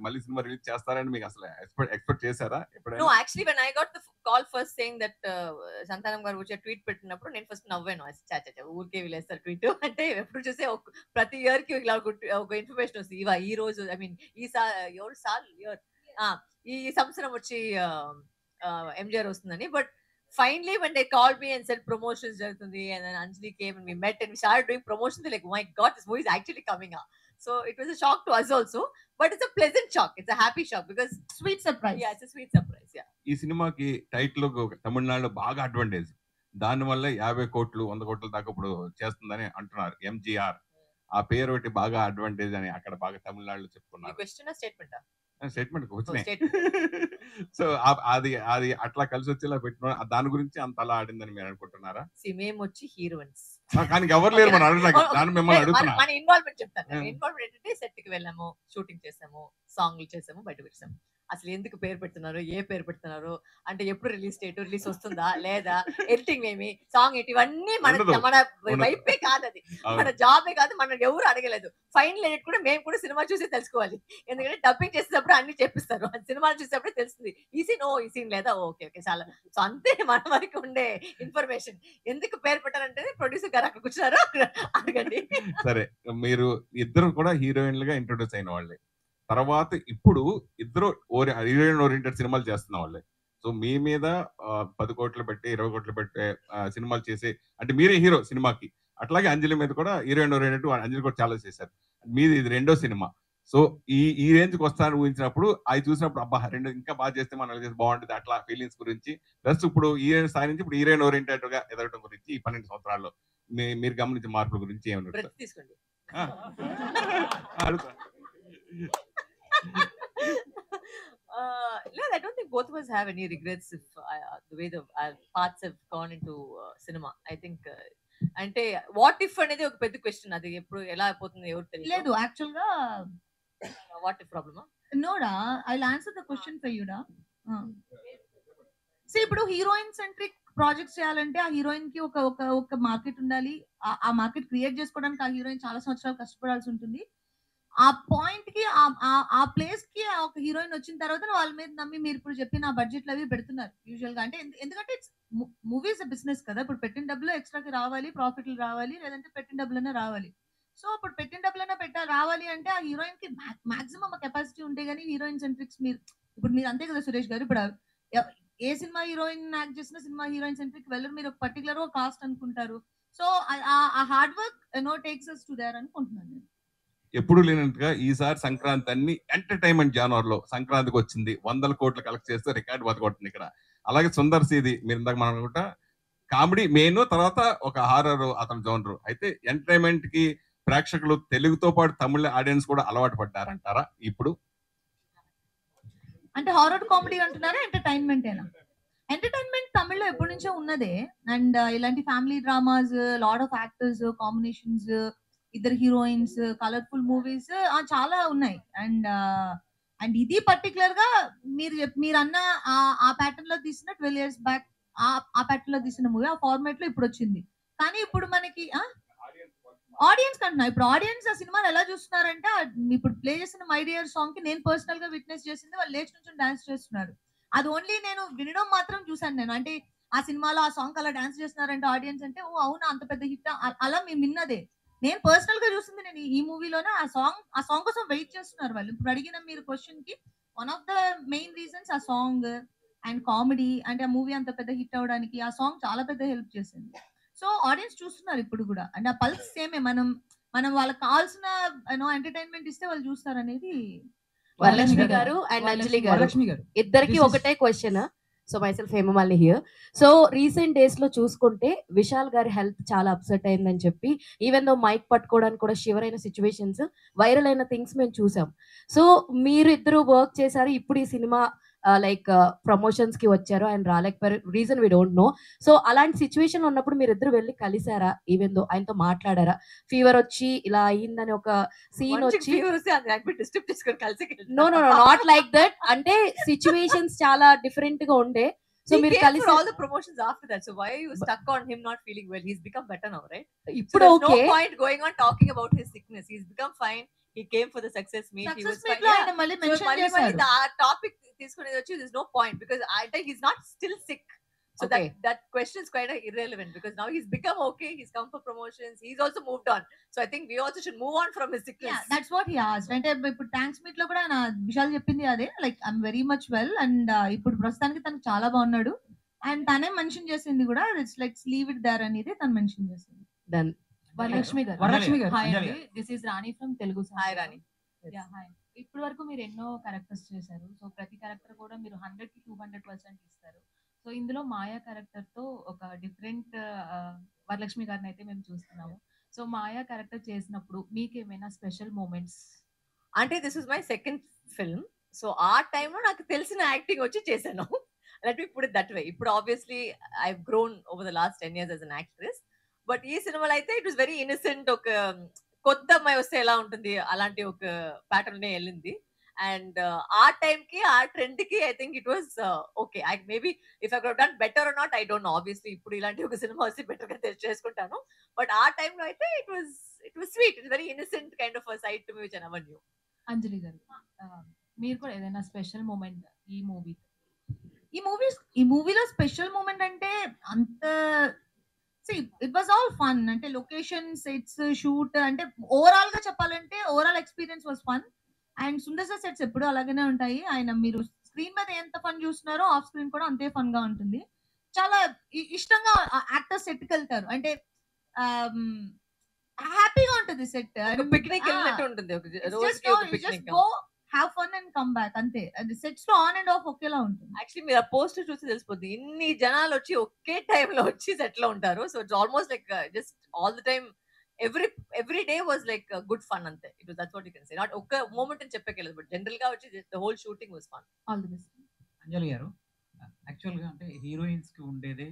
మళ్ళీ సినిమా రిలీజ్ చేస్తారని మీకు అసలు ఎక్స్పెక్ట్ చేశారా ఎప్పుడైనా? No, actually when I got the call first saying that సంతానం గారు వచ్చే ట్వీట్ పెట్టినప్పుడు నేను ఫస్ట్ నవ్వాను. చాచా ఊరికే వీలేస్తారు ట్వీట్ అంటే, ఎప్పుడు చూసే ప్రతి ఇయర్ కి ఇలా ఒక ఇన్ఫర్మేషన్ వస్తుంది. ఈ రోజు ఐ మీన్ ఈ సంవత్సరం వచ్చి ఎంజిఆర్ వస్తుందని. But finally when they called me and said promotions జరుగుతుంది, and then Anjali came and we met and we started doing promotions, they're like, oh my god, this movie is actually coming up. So it was a shock to us also, but it's a pleasant shock, it's a happy shock because sweet surprise. Yeah, it's a sweet surprise. Yeah, ఈ సినిమాకి title తమిళనాడులో బాగా advantage, దానివల్ల 50 కోట్లు 100 కోట్ల దాకా ఇప్పుడు చేస్తుందని అంటున్నారు. ఎంజిఆర్ ఆ పేరు ఒకటి బాగా అడ్వాంటేజ్ అని అక్కడ బాగా తమిళనాడులో చెప్పుకున్నారు. క్వశ్చన్ స్టేట్మెంట్ స్టేట్మెంట్ వచ్చినాయి. సో అది అట్లా కలిసి వచ్చేలా పెట్టిన దాని గురించి అంత అలా ఆడిందని మీరు అనుకుంటున్నారా? మేము వచ్చి హీరోయిన్స్ కానీ ఎవరు లేరు మన దాన్ని మిమ్మల్ని అడుగుతున్నా. మన ఇన్వాల్వ్మెంట్ చెప్తాను. ఇన్వాల్వ్మెంట్ ఏంటంటే సెట్ కి వెళ్ళాము, షూటింగ్ చేసాము, సాంగ్లు చేసాము, బయట పెట్టాము. అసలు ఎందుకు పేరు పెడుతున్నారు, ఏ పేరు పెడుతున్నారు అంటే, ఎప్పుడు రిలీజ్ డేట్, రిలీజ్ వస్తుందా లేదా, ఎడిటింగ్ ఏమి, సాంగ్ ఏంటి, ఇవన్నీ మన వైపే కాదు, అది మన జాబే కాదు, మన ఎవరు అడగలేదు. ఫైనల్ ఎడిట్ కూడా మేము కూడా సినిమా చూసి తెలుసుకోవాలి, ఎందుకంటే డబ్బింగ్ చేసేటప్పుడు అన్ని చెప్పిస్తారు, సినిమాలు చూసేటప్పుడు తెలుస్తుంది ఈ సీన్ ఈ సీన్ లేదా, ఓకే ఓకే చాలా. సో అంతే మన వరకు ఉండే ఇన్ఫర్మేషన్. ఎందుకు పేరు పెట్టారంటే ప్రొడ్యూసర్ గారు అక్కడ కూర్చున్నారు, అడగండి. సరే, మీరు ఇద్దరు కూడా హీరోయిన్లుగా ఇంట్రొడ్యూస్ అయిన వాళ్ళే, తర్వాత ఇప్పుడు ఇద్దరు హీరోయిన్ ఓరియంటెడ్ సినిమాలు చేస్తున్న వాళ్ళే. సో మీ మీద 10 కోట్లు పెట్టి 20 కోట్లు పెట్టే సినిమాలు చేసే అంటే మీరే హీరో సినిమాకి. అట్లాగే అంజలి మీద కూడా హీరోయిన్ ఓరియంటెడ్ అంజలి కూడా చాలా చేశారు. మీది ఇది 2వ సినిమా. సో ఈ రేంజ్కి వస్తానని ఊహించినప్పుడు, అది చూసినప్పుడు అబ్బా 2 ఇంకా బాగా చేస్తే మనం చేస్తే బాగుంటుంది అట్లా ఫీలింగ్స్ గురించి, ప్లస్ ఇప్పుడు హీరోయిన్ స్థాయి నుంచి ఇప్పుడు హీరోయిన్ ఓరియంటెడ్ గా ఎదగడం గురించి ఈ 12 సంవత్సరాల్లో మీరు గమనించిన మార్పుల గురించి ఏమన్నా తీసుకోండి. I don't think both of us have any regrets if the way our paths have gone into cinema. I think అంటే వాట్ ఇఫ్ అనేది ఒక పెద్ద క్వశ్చన్, అది ఎప్పుడు ఎలా అయిపోతుంది ఎవరు తెలియదు. యాక్చువల్ గా వాట్ ఇఫ్ ప్రాబ్లమా NUDA, I will answer the question for you డా. సో ఇప్పుడు హీరోయిన్ సెంట్రిక్ ప్రాజెక్ట్స్ చేయాలంటే ఆ హీరోయిన్ కి ఒక మార్కెట్ ఉండాలి. ఆ మార్కెట్ క్రియేట్ చేసుకోవడానికి ఆ హీరోయిన్ చాలా సంవత్సరాలు కష్టపడాల్సి ఉంటుంది. ఆ పాయింట్ కి ఆ ప్లేస్ కి ఒక హీరోయిన్ వచ్చిన తర్వాత వాళ్ళ మీద నమ్మి మీరు ఇప్పుడు చెప్పిన బడ్జెట్లు అవి పెడుతున్నారు యూజువల్ గా. అంటే ఎందుకంటే మూవీస్ బిజినెస్ కదా, ఇప్పుడు పెట్టిన డబ్బులు ఎక్స్ట్రాకి రావాలి, ప్రాఫిట్లు రావాలి, లేదంటే పెట్టిన డబ్బులైనా రావాలి. సో ఇప్పుడు పెట్టిన డబ్బులైనా రావాలి అంటే ఆ హీరోయిన్ కి మాక్సిమం కెపాసిటీ ఉంటే గానీ హీరోయిన్ సెంట్రిక్స్ మీరు అంతే కదా సురేష్ గారు. ఇప్పుడు ఏ సినిమా హీరోయిన్ యాక్ట్ చేసిన సినిమా హీరోయిన్ సెంట్రిక్ వెళ్ళరు, మీరు ఒక పర్టికులర్ కాస్ట్ అనుకుంటారు. సో ఆ hard work takes us to there అనుకుంటున్నాను నేను. ఎప్పుడు లేనట్టుగా ఈసారి సంక్రాంతి అన్ని ఎంటర్టైన్మెంట్ జానర్ లో సంక్రాంతికి వచ్చింది, 100 కోట్లు కలెక్ట్ చేస్తే రికార్డ్ బతకొట్టింది ఇక్కడ. అలాగే సుందర్ సీది మీరు ఇందాక మనం అనుకుంటా కామెడీ మెయిన్, తర్వాత ఒక హారర్ అతని జోనర్. అయితే ఎంటర్టైన్మెంట్ కి ప్రేక్షకులు తెలుగుతో పాటు తమిళ ఆడియన్స్ కూడా అలవాటు పడ్డారంటారా ఇప్పుడు? అంటే హారర్ కామెడీ అంటున్నారా, ఎంటర్టైన్మెంట్ ఏనా? ఎంటర్టైన్మెంట్ తమిళ్లో ఎప్పటి నుంచో ఉన్నదే. అండ్ ఇలాంటి family dramas, lot of actors, combinations, ఇద్దరు హీరోయిన్స్, కలర్ఫుల్ మూవీస్ చాలా ఉన్నాయి. అండ్ ఇది పర్టికులర్ గా మీరు అన్న ఆ ప్యాటర్న్ లో తీసిన 12 years బ్యాక్ ఆ ప్యాటర్న్ లో తీసిన మూవీ ఆ ఫార్మాట్ లో ఇప్పుడు వచ్చింది. కానీ ఇప్పుడు మనకి ఆడియన్స్ కంటున్నా, ఇప్పుడు ఆడియన్స్ ఆ సినిమాని ఎలా చూస్తున్నారంటే, ఇప్పుడు ప్లే చేసిన మై డియర్ సాంగ్ కి నేను పర్సనల్ గా విట్నెస్ చేసింది, వాళ్ళు లేచి నుంచి డాన్స్ చేస్తున్నారు. అది ఓన్లీ నేను వినడం మాత్రం చూసాను నేను. అంటే ఆ సినిమాలో ఆ సాంగ్ అలా డాన్స్ చేస్తున్నారంటే ఆడియన్స్ అంటే ఓ అవునా అంత పెద్ద హిట్ అలా మేము విన్నదే. నేను పర్సనల్ గా చూసింది నేను ఈ మూవీలోనే. ఆ సాంగ్ కోసం వెయిట్ చేస్తున్నారు వాళ్ళు. ఇప్పుడు అడిగిన మీరు క్వశ్చన్ కి one of the main reasons ఆ సాంగ్ అండ్ కామెడీ. అంటే ఆ మూవీ అంత పెద్ద హిట్ అవడానికి ఆ సాంగ్ చాలా పెద్ద హెల్ప్ చేసింది. సో ఆడియన్స్ చూస్తున్నారు ఇప్పుడు కూడా. అండ్ ఆ పల్స్ సేమే. మనం వాళ్ళకి కావాల్సిన ఎంటర్టైన్మెంట్ ఇస్తే వాళ్ళు చూస్తారు అనేది. వరలక్ష్మి గారు అండ్ అంజలి గారు ఇద్దరికి ఒకటే question. So myself Hemamalini here. So recent days లో చూసుకుంటే విశాల్ గారి హెల్త్ చాలా అప్సెట్ అయిందని చెప్పి, ఈవెన్ దో మైక్ పట్టుకోవడానికి కూడా షివర్ అయిన సిచ్యువేషన్స్, వైరల్ అయిన థింగ్స్ మేము చూసాం. సో మీరు ఇద్దరు వర్క్ చేశారు, ఇప్పుడు ఈ సినిమా లైక్ ప్రమోషన్స్ కి వచ్చారు, ఆయన రాలేకపోయారు, reason we don't know. So అలాంటి సిచ్యువేషన్ ఉన్నప్పుడు మీరు ఇద్దరు వెళ్ళి కలిసారా? ఈవెన్ దో ఆయనతో మాట్లాడారా? ఫీవర్ వచ్చి ఇలా అయ్యిందని ఒక సీన్ వచ్చి, no no not like that, అంటే సిచ్యువేషన్స్ చాలా డిఫరెంట్ గా ఉండే. సో మీరు కలిసి all the promotions after that, so why are you stuck on him not feeling well? He's become better now, right? ఇప్పుడు No okay. point going on talking about his sickness. He's become fine. He came for the success meet. He was fine. ఆయన మళ్ళీ So mention మళ్ళీ చేశారు. ఆ topic తీసుకునేది వచ్చి there's no point because I think he's not still sick. So Okay. that question is quite irrelevant because now he's become okay. He's come for promotions. He's also moved on. So I think we also should move on from his sickness. That's what he asked. అంటే ఇప్పుడు thanks meet లో కూడా ఆయన విశాల్ చెప్పింది అదే, like I'm very much well and ఇప్పుడు ప్రస్తుతానికి తనకు చాలా బాగున్నాడు. అండ్ తనే మెన్షన్ చేసింది కూడా it's like leave it there అనేది తను మెన్షన్ చేసింది. డన్. వరలక్ష్మి గారు. హాయ్ అండి, this is Rani from Telugu. Hi Rani. Hi. ఇప్పటి వరకు మీరు ఎన్నో క్యారెక్టర్స్ చేశారు. సో ప్రతి క్యారెక్టర్ కూడా మీరు 100 కి 200% ఇస్తారు. సో ఇందులో మాయా క్యారెక్టర్ తో ఒక డిఫరెంట్ వరలక్ష్మి గారిని అయితే మేము చూస్తున్నాము. సో మాయా క్యారెక్టర్ చేసినప్పుడు మీకు ఏమైనా స్పెషల్ మూమెంట్స్? అంటే this is my second film. So ఆ టైంలో నాకు తెలిసిన యాక్టింగ్ వచ్చి చేశాను. Let me put it that way. ఇప్పుడు obviously I have grown over the last 10 years as an actress. But ఈ సినిమాలో అయితే ఇట్ వాస్ వెరీ ఇన్నసెంట్. ఒక కొత్త అమ్మాయి వస్తే ఎలా ఉంటుంది అలాంటి ఒక ప్యాటర్న్ నే వెళ్ళింది. అండ్ ఆ టైం కి ఆ ట్రెండ్ కి I think it was okay. I maybe if I could done better or not I don't know. Obviously ఇప్పుడు ఇలాంటి ఒక సినిమా వస్తే బెటర్ గా చేసుకుంటాను. బట్ ఆ టైంలో అయితే it was sweet. It's very innocent kind of side to me which I never knew. Anjali garu, మీరు కూడా ఏదైనా స్పెషల్ మూమెంట్ ఈ మూవీ? ఈ మూవీలో స్పెషల్ మూమెంట్ అంటే అంత ఇట్ వాజ్ ఆల్ ఫన్. అంటే లొకేషన్, సెట్స్, షూట్, అంటే ఓవరాల్ గా చెప్పాలంటే overall experience was fun. And Sundar sir sets ఎప్పుడు అలాగనే ఉంటాయి. ఆయన మీరు స్క్రీన్ మీద ఎంత ఫన్ చూస్తున్నారో ఆఫ్ స్క్రీన్ కూడా అంతే ఫన్ గా ఉంటుంది. చాలా ఇష్టంగా యాక్టర్స్ సెట్ కి వెళ్తారు. అంటే హ్యాపీగా ఉంటుంది సెట్. పిక్నిక్ వెళ్ళినట్టు ఉంటుంది. Have fun and come back అంతే. అది సెట్స్ లో ఆన్ అండ్ ఆఫ్ ఒకేలా ఉంటుంది. యాక్చువల్లీ మీరు ఆ పోస్టర్ చూసి తెలిసిపోద్ది ఇన్ని జనాలు వచ్చి ఒకే టైం లో వచ్చి సెట్ లో ఉంటారు. So it's almost like just all the time every day was like good fun అంతే. It was that's what you can say. Not ఒక్క మూమెంట్ అని చెప్పకలేదు, బట్ జనరల్ గా వచ్చి the whole shooting was fun. All the best. Anjali garu, actual గా అంటే heroines కి ఉండేదే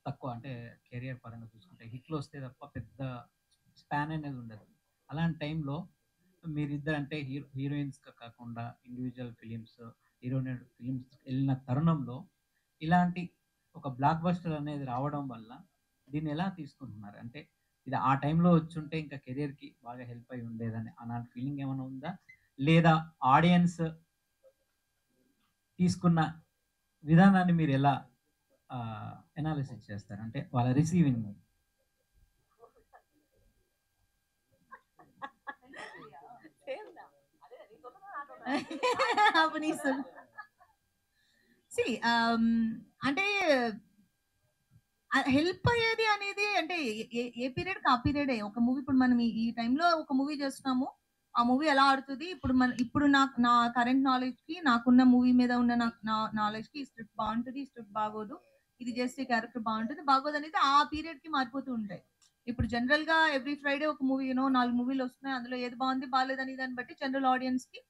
తక్కువ. అంటే కెరియర్ పరంగా చూసుకుంటే హిట్లు వస్తే తప్ప పెద్ద స్పాన్ అనేది ఉండదు. అలాంటి టైంలో మీరిద్దరు అంటే హీరోయిన్స్ కాకుండా ఇండివిజువల్ ఫిలిమ్స్, హీరోయిన్ ఫిలిమ్స్ వెళ్ళిన తరుణంలో ఇలాంటి ఒక బ్లాక్ బస్టర్ అనేది రావడం వల్ల దీన్ని ఎలా తీసుకుంటున్నారు? అంటే ఇది ఆ టైంలో వచ్చుంటే ఇంకా కెరియర్కి బాగా హెల్ప్ అయి ఉండేదని అలాంటి ఫీలింగ్ ఏమైనా ఉందా? లేదా ఆడియన్స్ తీసుకున్న విధానాన్ని మీరు ఎలా ఎనాలిసిస్ చేస్తారు? అంటే వాళ్ళ రిసీవింగ్ అంటే హెల్ప్ అయ్యేది అనేది అంటే ఏ పీరియడ్ కి ఆ పీరియడే. ఒక మూవీ ఇప్పుడు మనం ఈ టైంలో ఒక మూవీ చేస్తున్నాము, ఆ మూవీ ఎలా ఆడుతుంది, ఇప్పుడు నా కరెంట్ నాలెడ్జ్ కి, నాకున్న మూవీ మీద ఉన్న నా నాలెడ్జ్ కి ఈ స్క్రిప్ట్ బాగుంటుంది, ఈ స్క్రిప్ట్ బాగోదు, ఇది చేస్తే క్యారెక్టర్ బాగుంటుంది బాగోదు అనేది ఆ పీరియడ్ కి మారిపోతూ ఉంటాయి. ఇప్పుడు జనరల్ గా ఎవ్రీ ఫ్రైడే ఒక మూవీ 4 మూవీలు వస్తున్నాయి, అందులో ఏది బాగుంది బాగాలేదని దాన్ని బట్టి జనరల్ ఆడియన్స్ కి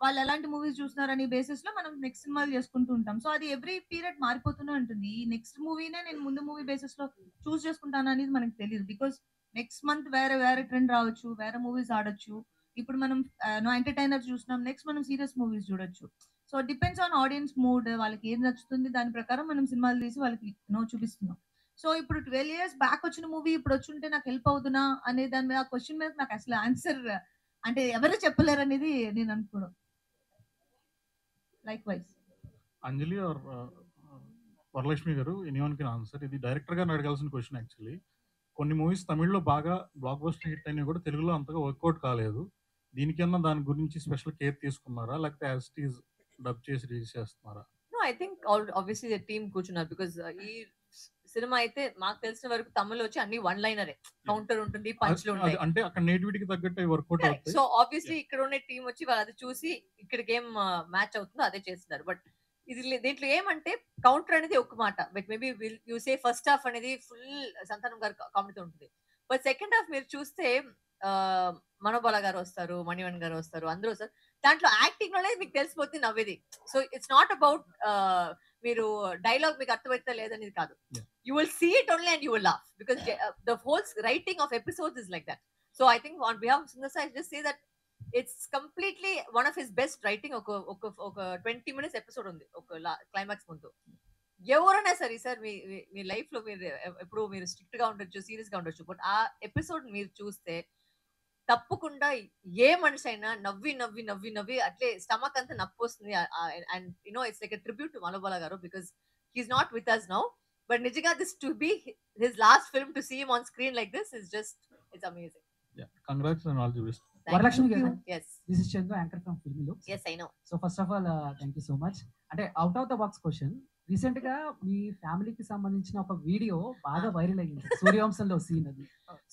వాళ్ళు ఎలాంటి మూవీస్ చూస్తున్నారనే బేసిస్ లో మనం నెక్స్ట్ సినిమాలు చేసుకుంటూ ఉంటాం. సో అది ఎవ్రీ పీరియడ్ మారిపోతూనే ఉంటుంది. ఈ నెక్స్ట్ మూవీనే నేను ముందు మూవీ బేసిస్ లో చూస్ చేసుకుంటాను అనేది మనకు తెలియదు. బికాస్ నెక్స్ట్ మంత్ వేరే ట్రెండ్ రావచ్చు, వేరే మూవీస్ ఆడొచ్చు. ఇప్పుడు మనం ఎంటర్టైనర్ చూస్తున్నాం, నెక్స్ట్ మనం సీరియస్ మూవీస్ చూడొచ్చు. So depends on audience mood, వాళ్ళకి ఏది నచ్చుతుంది దాని ప్రకారం మనం సినిమాలు తీసి వాళ్ళకి చూపిస్తున్నాం. సో ఇప్పుడు 12 years బ్యాక్ వచ్చిన మూవీ ఇప్పుడు వచ్చుంటే నాకు హెల్ప్ అవుతున్నా అనే దాని మీద, ఆ క్వశ్చన్ మీద నాకు అసలు ఆన్సర్ అంటే ఎవరు చెప్పలేరు అనేది నేను అనుకోవడం. Likewise Anjali or Varalakshmi garu, anyone can answer. ఇది డైరెక్టర్ గారిని అడగాల్సిన క్వశ్చన్ యాక్చువల్లీ. కొన్ని మూవీస్ తమిళ్లో బాగా బ్లాక్ బస్టర్ హిట్ అయినా కూడా తెలుగులో అంతగా వర్కౌట్ కాలేదు. దీనికన్నా దాని గురించి స్పెషల్ కేర్ తీసుకున్నారా, లేకపోతే యాజ్ ఇట్ ఈజ్ డబ్ చేసి రిలీజ్ చేస్తున్నారా? No, I think obviously the team కూర్చున్నారు బికాజ్ ఈ సినిమా అయితే మాకు తెలిసిన వరకు తమిళ్ వచ్చి అన్ని వన్ లైనరే, కౌంటర్ ఉంటుంది, పంచ్లు ఉంటాయి. అంటే అక్కడ నేటివిటీకి తగ్గట్టు వర్కౌట్ అవుతాయి. సో ఆబ్వియస్లీ ఇక్కడ ఉన్న టీం వచ్చి వాళ్ళు అది చూసి ఇక్కడికి ఏం మ్యాచ్ అవుతుందో అదే చేస్తున్నారు. బట్ దీంట్లో ఏమంటే కౌంటర్ అనేది ఒక మాట, but maybe you say first half అనేది ఫుల్ సంతానం గారు కామెడీతో ఉంటుంది. బట్ సెకండ్ హాఫ్ మీరు చూస్తే మనోబాల గారు వస్తారు, మణివన్ గారు వస్తారు, అందరూ వస్తారు. దాంట్లో యాక్టింగ్ లోనే మీకు తెలిసిపోతుంది నవ్వేది. సో ఇట్స్ నాట్ అబౌట్ మీరు డైలాగ్ మీకు అర్థమైతే లేదనేది కాదు. You will see it only and you will laugh because the whole writing of episodes is like that. So I think on behalf of Sundar Sai just say that it's completely one of his best writing. ఒక 20 minutes episode ఉంది ఒక climax ముందు. ఎవరైనా సరే sir మీ life లో మీరు ఎప్పుడు మీరు స్ట్రిక్ట్ గా ఉండొచ్చు, సీరియస్ గా ఉండొచ్చు, బట్ ఆ ఎపిసోడ్ మీరు చూస్తే తప్పకుండా ఏ మనిషి అయినా నవ్వి నవ్వి నవ్వి నవ్వి అట్లే స్టమక్ అంతా నొప్పి వస్తుంది. And you know it's like a tribute to Manobala garu because he's not with us now. But నిజంగా this to be his last film to see him on screen like this is just it's amazing. Congrats and all the best. Varalakshmi garu, yes this is Chandu, anchor from Filmy Looks. yes I know. So first of all thank you so much. అంటే out of the box question, recent గా మీ ఫ్యామిలీకి సంబంధించిన ఒక video బాగా viral అయ్యింది, సూర్యవంశంలో scene అది.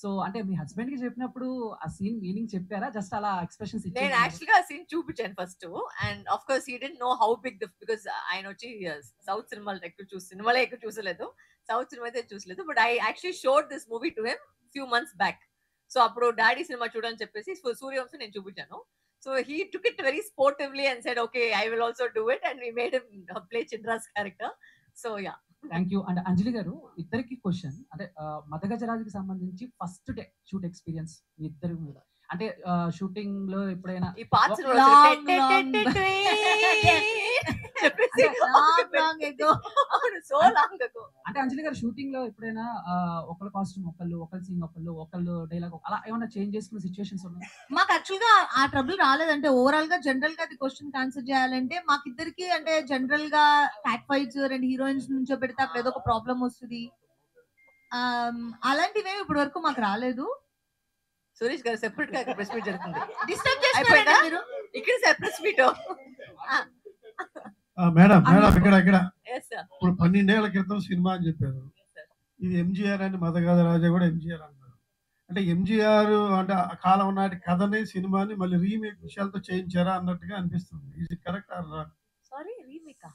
So అంటే మీ husband కి చెప్పినప్పుడు ఆ సీన్ మీనింగ్ చెప్పారా, జస్ట్ అలా ఎక్స్ప్రెషన్స్ నేను ఇచ్చారా? యాక్చువల్ గా సీన్ చూపించాను first, and of course he didn't know how big the, because ఆయన వచ్చి సౌత్ సినిమాలు ఎక్కువ సినిమాలే ఎక్కువ చూసలేదు, సౌత్ సినిమా అయితే చూసలేదు. But I actually showed this movie to him few months back. So అప్పుడు డాడీ సినిమా చూడని చెప్పేసి సూర్యవంశం నేను చూపించాను. So he took it very sportively and said okay I will also do it, and we made him play Chandra's character. So yeah, thank you. And Anjali garu, ఇద్దరికి question, అంటే మదగజరాజుకి సంబంధించి first day shoot experience మీ ఇద్దరి మీద, అంటే షూటింగ్ లో ఎప్పుడైనా ఈ పార్ట్స్ సో లాంగ్ అగో, అంటే అంజలి గారు షూటింగ్ లో ఎప్పుడైనా ఒకళ్ళ కాస్ట్యూమ్ ఒకళ్ళు సీన్ ఒకళ్ళు డైలాగ్ అలా ఏమైనా చేంజ్ చేసుకున్న సిచ్యువేషన్స్ ఉన్నాయి? మాకు యాక్చువల్ గా ఆ ట్రబుల్ రాలేదంటే, ఓవరాల్ గా జనరల్ గా అది క్వశ్చన్ ఆన్సర్ చేయాలంటే మాకిద్దరికి అంటే జనరల్ గా క్యాట్ ఫైట్స్ రెండు హీరోయిన్స్ నుంచో పెడితే అక్కడ ఏదో ఒక ప్రాబ్లం వస్తుంది, అలాంటివే ఇప్పటి వరకు మాకు రాలేదు. సురేష్ గారు సెపరేట్ గా ప్రెస్ మీట్ జరుగుతుంది, డిస్టర్బ్ చేస్తారా మీరు? ఇక్కడ సెపరేట్ మీట్. మేడం ఇక్కడ yes sir, ఇప్పుడు 12 ఏళ్ల క్రితం సినిమా అని చెప్పారు, ఇది ఎంజీఆర్ అని మదగజ రాజా కూడా ఎంజీఆర్ అన్నారు. అంటే ఎంజీఆర్ అంటే ఆ కాలం నాటి కథని సినిమాని మళ్ళీ రీమేక్ విషయాలతో చేయించారా అన్నట్టుగా అనిపిస్తుంది. ఇది correct or wrong? Sorry remake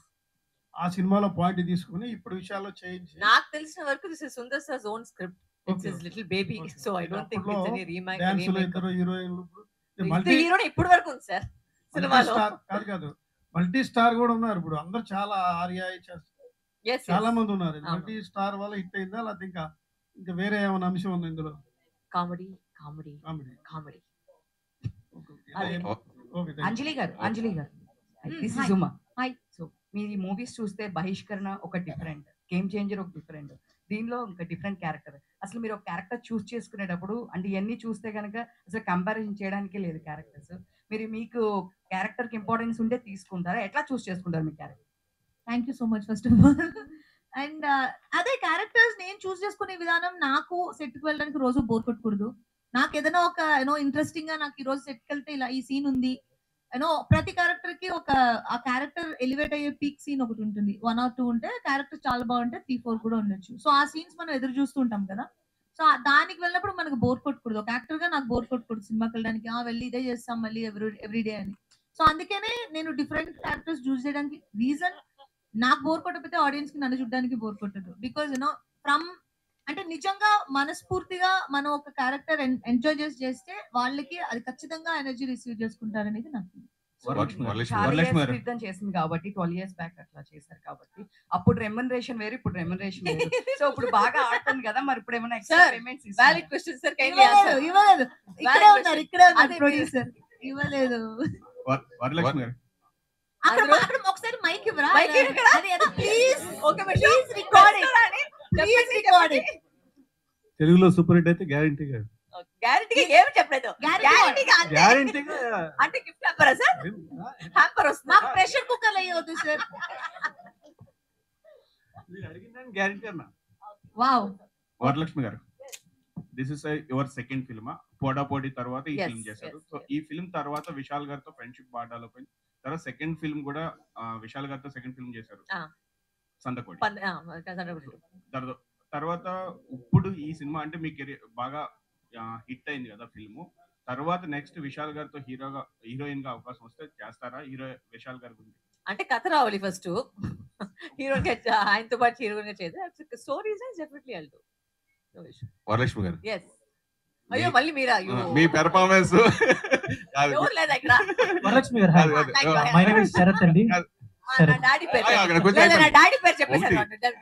ఆ సినిమాలో పాయింట్ తీసుకుని ఇప్పుడు విషయాల్లో చేయించి, నాకు తెలిసిన వరకు this is Sundar sir's own script, it's his little baby. So I don't think it's any remake. డాన్సులు ఇద్దరు హీరోయిన్లు, మల్టీ హీరో ఇప్పుడు వరకు ఉంది సార్ సినిమాలో. కాదు మల్టీ స్టార్ కూడా ఉన్నారు ఇప్పుడు, అందరు చాలా ఆర్యా చాలా మంది ఉన్నారు. మల్టీ స్టార్ వల్ల హిట్ అయిందా, లేకపోతే ఇంకా వేరే ఏమైనా అంశం ఉంది ఇందులో? Comedy comedy comedy comedy. Anjali garu this is Uma. So మీరు మూవీస్ చూస్తే బహిష్కరణ ఒక డిఫరెంట్, గేమ్ చేంజర్ ఒక డిఫరెంట్, దీనిలో ఒక డిఫరెంట్ క్యారెక్టర్. అసలు మీరు ఒక క్యారెక్టర్ చూస్ చేసుకునేటప్పుడు అంటే ఇవన్నీ చూస్తే కనుక అసలు కంపారిజన్ చేయడానికే లేదు క్యారెక్టర్స్. మీకు క్యారెక్టర్ కి ఇంపార్టెన్స్ ఉంటే తీసుకుంటారా, ఎట్లా చూస్ చేసుకుంటారు మీ character? Thank you so much first of all. And అదే క్యారెక్టర్స్ నేను చూస్ చేసుకునే విధానం, నాకు సెట్ కి వెళ్ళడానికి రోజు బోర్ కొట్టకూడదు. నాకు ఏదైనా ఒక ఇంట్రెస్టింగ్ గా నాకు ఈ రోజు సెట్ కి వెళ్తే ఇలా ఈ సీన్ ఉంది, ప్రతి క్యారెక్టర్ కి ఒక ఆ క్యారెక్టర్ ఎలివేట్ అయ్యే పీక్ సీన్ ఒకటి ఉంటుంది, 1 or 2 ఉంటే, క్యారెక్టర్ చాలా బాగుంటే 3, 4 కూడా ఉండొచ్చు. సో ఆ సీన్స్ మనం ఎదురు చూస్తూ ఉంటాం కదా. సో దానికి వెళ్ళినప్పుడు మనకు బోర్ కొట్టకూడదు. ఒక యాక్టర్ గా నాకు బోర్ కొట్టకూడదు సినిమాకి వెళ్ళడానికి. వెళ్ళి ఇదే చేస్తాం మళ్ళీ ఎవ్రీడే అని. సో అందుకనే నేను డిఫరెంట్ క్యారెక్టర్స్ చూస్ చేయడానికి రీజన్, నాకు బోర్ కొట్టకపోతే ఆడియన్స్ కి నన్ను చూడడానికి బోర్ కొట్టదు. బికాజ్ ఫ్రమ్ అంటే నిజంగా మనస్ఫూర్తిగా మనం ఒక క్యారెక్టర్ ఎంజాయ్ చేస్తే వాళ్ళకి అది ఖచ్చితంగా ఎనర్జీ రిసీవ్ చేసుకుంటారనేది నాకు. యుద్ధం చేసింది కాబట్టి 12 years బ్యాక్ అట్లా చేశారు కాబట్టి అప్పుడు రెమ్యునరేషన్ వేరు, ఇప్పుడు రెమ్యునరేషన్ వేరు. సో ఇప్పుడు బాగా ఆడుతుంది కదా, మరి ఇప్పుడు ఏమైనా extra payments valid question sir, kindly answer. ఇవ్వలేదు, ఇక్కడే ఉన్నారు ప్రొడ్యూసర్, ఇవ్వలేదు. వరలక్ష్మి గారు అక్కడ ఒకసారి మైక్ ఇవ్వరా, ప్లీజ్ ప్లీజ్ రికార్డింగ్. తెలుగులో సూపర్ హిట్ అయితే గ్యారంటీ గారు గ్యారెంటీగా ఏమి చెప్పలేదు. గ్యారంటీగా అంటే గిఫ్ట్ హ్యాంపరా సార్? హ్యాంపర్ వస్తుంది. మాకు ప్రెషర్ కుక్కర్ అయ్యొద్దు సార్. మీరు అడిగిన గ్యారంటీ అన్న. Wow. Varalakshmi garu, this is your second film. Poda Podi తర్వాత ఈ ఫిల్మ్ చేశారు. సో ఈ ఫిల్మ్ తర్వాత విశాల్ గారితో ఫ్రెండ్షిప్ బాటాలో పోయి తర్వాత సెకండ్ ఫిల్మ్ కూడా విశాల్ గారితో సెకండ్ ఫిల్మ్ చేశారు, సందకోటి. తర్వాత ఇప్పుడు ఈ సినిమా అంటే మీ కెరీర్ బాగా హిట్ అయింది కదా ఫిల్మ్. తర్వాత నెక్స్ట్ విశాల్ గారితో హీరోయిన్ గా అవకాశం వస్తే చేస్తారా? విశాల్ గారి గురించి అంటే కథ రావాలి ఫస్ట్. హీరోయిన్ గా ఆయనతో పాటు హీరోయిన్ గా చేద్దాం. స్టోరీస్ డెఫినెట్లీ వెళ్తూ. వరలక్ష్మి గారు, yes. అయ్యో మళ్ళీ మీరా? మీ పెర్ఫార్మెన్స్ లేదా ఇక్కడ? వరలక్ష్మి గారు, మై నేమ్ ఇస్ శరత్ అండి. నా డాడీ పేరు నా డాడీ పేరు చెప్పేసారు.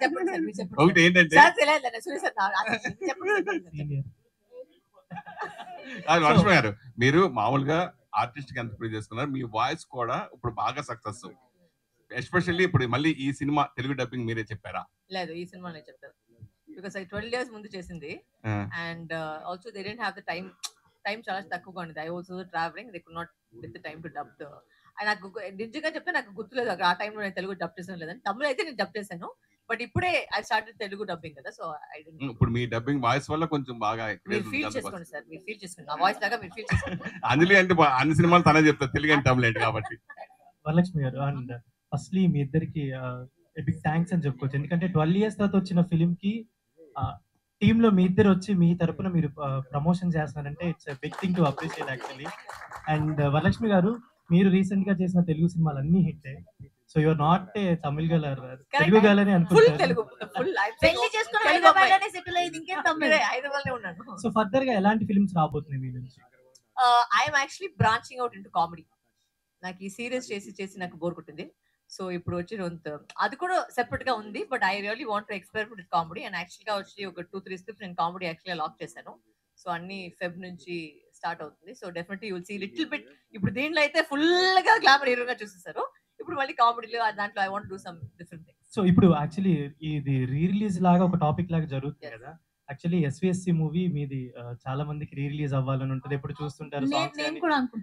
చెప్పండి సార్, మీరు చెప్పండి. ఒకటి ఏంటంటే సార్ తెలియదు, సురేష్ సార్ చెప్పండి. వరలక్ష్మి గారు, మీరు మామూలుగా ఆర్టిస్ట్ కి ఎంత ప్రూవ్ చేసుకున్నారు, మీ వాయిస్ కూడా ఇప్పుడు బాగా సక్సెస్. ఎస్పెషల్లీ ఇప్పుడు మళ్ళీ ఈ సినిమా తెలుగు డబ్బింగ్ మీరే చెప్పారా? లేదు, ఈ సినిమా నేను చెప్తాను. బికాస్ 12 years ముందు చేసింది. And also they didn't have the time చాలా తక్కువగా ఉండేది. I also travelling, they could not get the time to dub. నాకు నిజంగా చెప్తే నాకు గుర్తులేదు అక్కడ ఆ టైంలో నేను తెలుగు డబ్ చేసాను లేదని. తమిళ అయితే నేను డబ్ చేశాను, బట్ ఇప్పుడే ఐ స్టార్టెడ్ తెలుగు డబ్బింగ్ కదా. సో ఇప్పుడు మీ డబ్బింగ్ వాయిస్ వల్ల కొంచెం బాగా మీరు ఫీల్ చేసుకోండి సార్, మీరు ఫీల్ చేసుకోండి. నా వాయిస్ లాగా మీరు ఫీల్ చేసుకోండి. అంజలి అంటే అన్ని సినిమాలు తనే చెప్తారు, తెలుగు అంటే తమిళ కాబట్టి. వరలక్ష్మి గారు, అండ్ ఫస్ట్లీ మీ ఇద్దరికి బిగ్ థ్యాంక్స్ అని చెప్పుకోవచ్చు. ఎందుకంటే 12 years తర్వాత వచ్చిన ఫిలిం కి టీమ్ లో మీ ఇద్దరు వచ్చి మీ తరపున మీరు ప్రమోషన్ చేస్తున్నారంటే it's big thing to appreciate actually. And Varalakshmi garu, మీరు రీసెంట్ గా చేసిన తెలుగు సినిమాలు అన్ని hit. So you're not a Tamil girl, Telugu girl అని అనుకుంటున్నారు. సో ఫర్దర్ గా ఎలాంటి ఫిల్మ్స్ రాబోతున్నాయి మీ నుంచి? I'm actually branching out into comedy. నాకు ఈ సీరియస్ చేసి నాకు బోర్ కొట్టింది. సో ఇప్పుడు వచ్చి అది కూడా సెపరేట్ గా ఉంది. But I really want to experiment with comedy. And actual గా వచ్చి ఒక 2-3 స్క్రిప్ట్స్ నేను కామెడీ యాక్చువల్గా లాక్ చేశాను. సో అన్ని ఫెబ్ నుంచి స్టార్ట్ అవుతుంది. So definitely you will see little bit. ఇప్పుడు దీంట్లో అయితే ఫుల్ గా గ్లామర్ హీరోగా చూసేస్తారు. ఇప్పుడు మళ్ళీ కామెడీలో దాంట్లో I want do some different things. So ఇప్పుడు యాక్చువల్లీ ఇది రీ రిలీజ్ లాగా ఒక టాపిక్ లాగా జరుగుతుంది కదా. యాక్చువల్లీ ఎస్విఎస్సి మూవీ మీది చాలా మందికి రీ రిలీజ్ అవ్వాలని ఉంటుంది. ఎప్పుడు చూస్తుంటారు,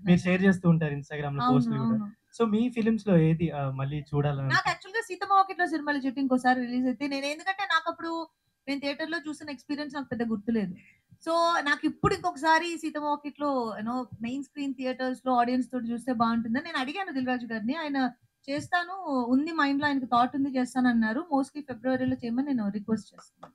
మీరు షేర్ చేస్తూ ఉంటారు ఇన్స్టాగ్రామ్ లో పోస్టులు కూడా. సో మీ ఫిలిమ్స్ లో ఏది మళ్ళీ చూడాలని? నాకు యాక్చువల్గా సీతమ్మ వాకిట్లో సినిమాలు చెట్టు ఇంకోసారి రిలీజ్ అయితే నేను, ఎందుకంటే నాకు అప్పుడు నేను థియేటర్ లో చూసిన ఎక్స్పీరియన్స్ నాకు పెద్ద గుర్తులేదు. సో నాకు ఇప్పుడు ఇంకొకసారి సీతమ్మ వాకిట్లో మెయిన్ స్క్రీన్ థియేటర్స్ లో ఆడియన్స్ తోటి చూస్తే బాగుంటుందని నేను అడిగాను దిల్ రాజు గారిని. ఆయన చేస్తాను ఉంది, మైండ్ లో ఆయనకు థాట్ ఉంది, చేస్తాను అన్నారు. మోస్ట్లీ ఫిబ్రవరిలో చేయమని నేను రిక్వెస్ట్ చేస్తాను.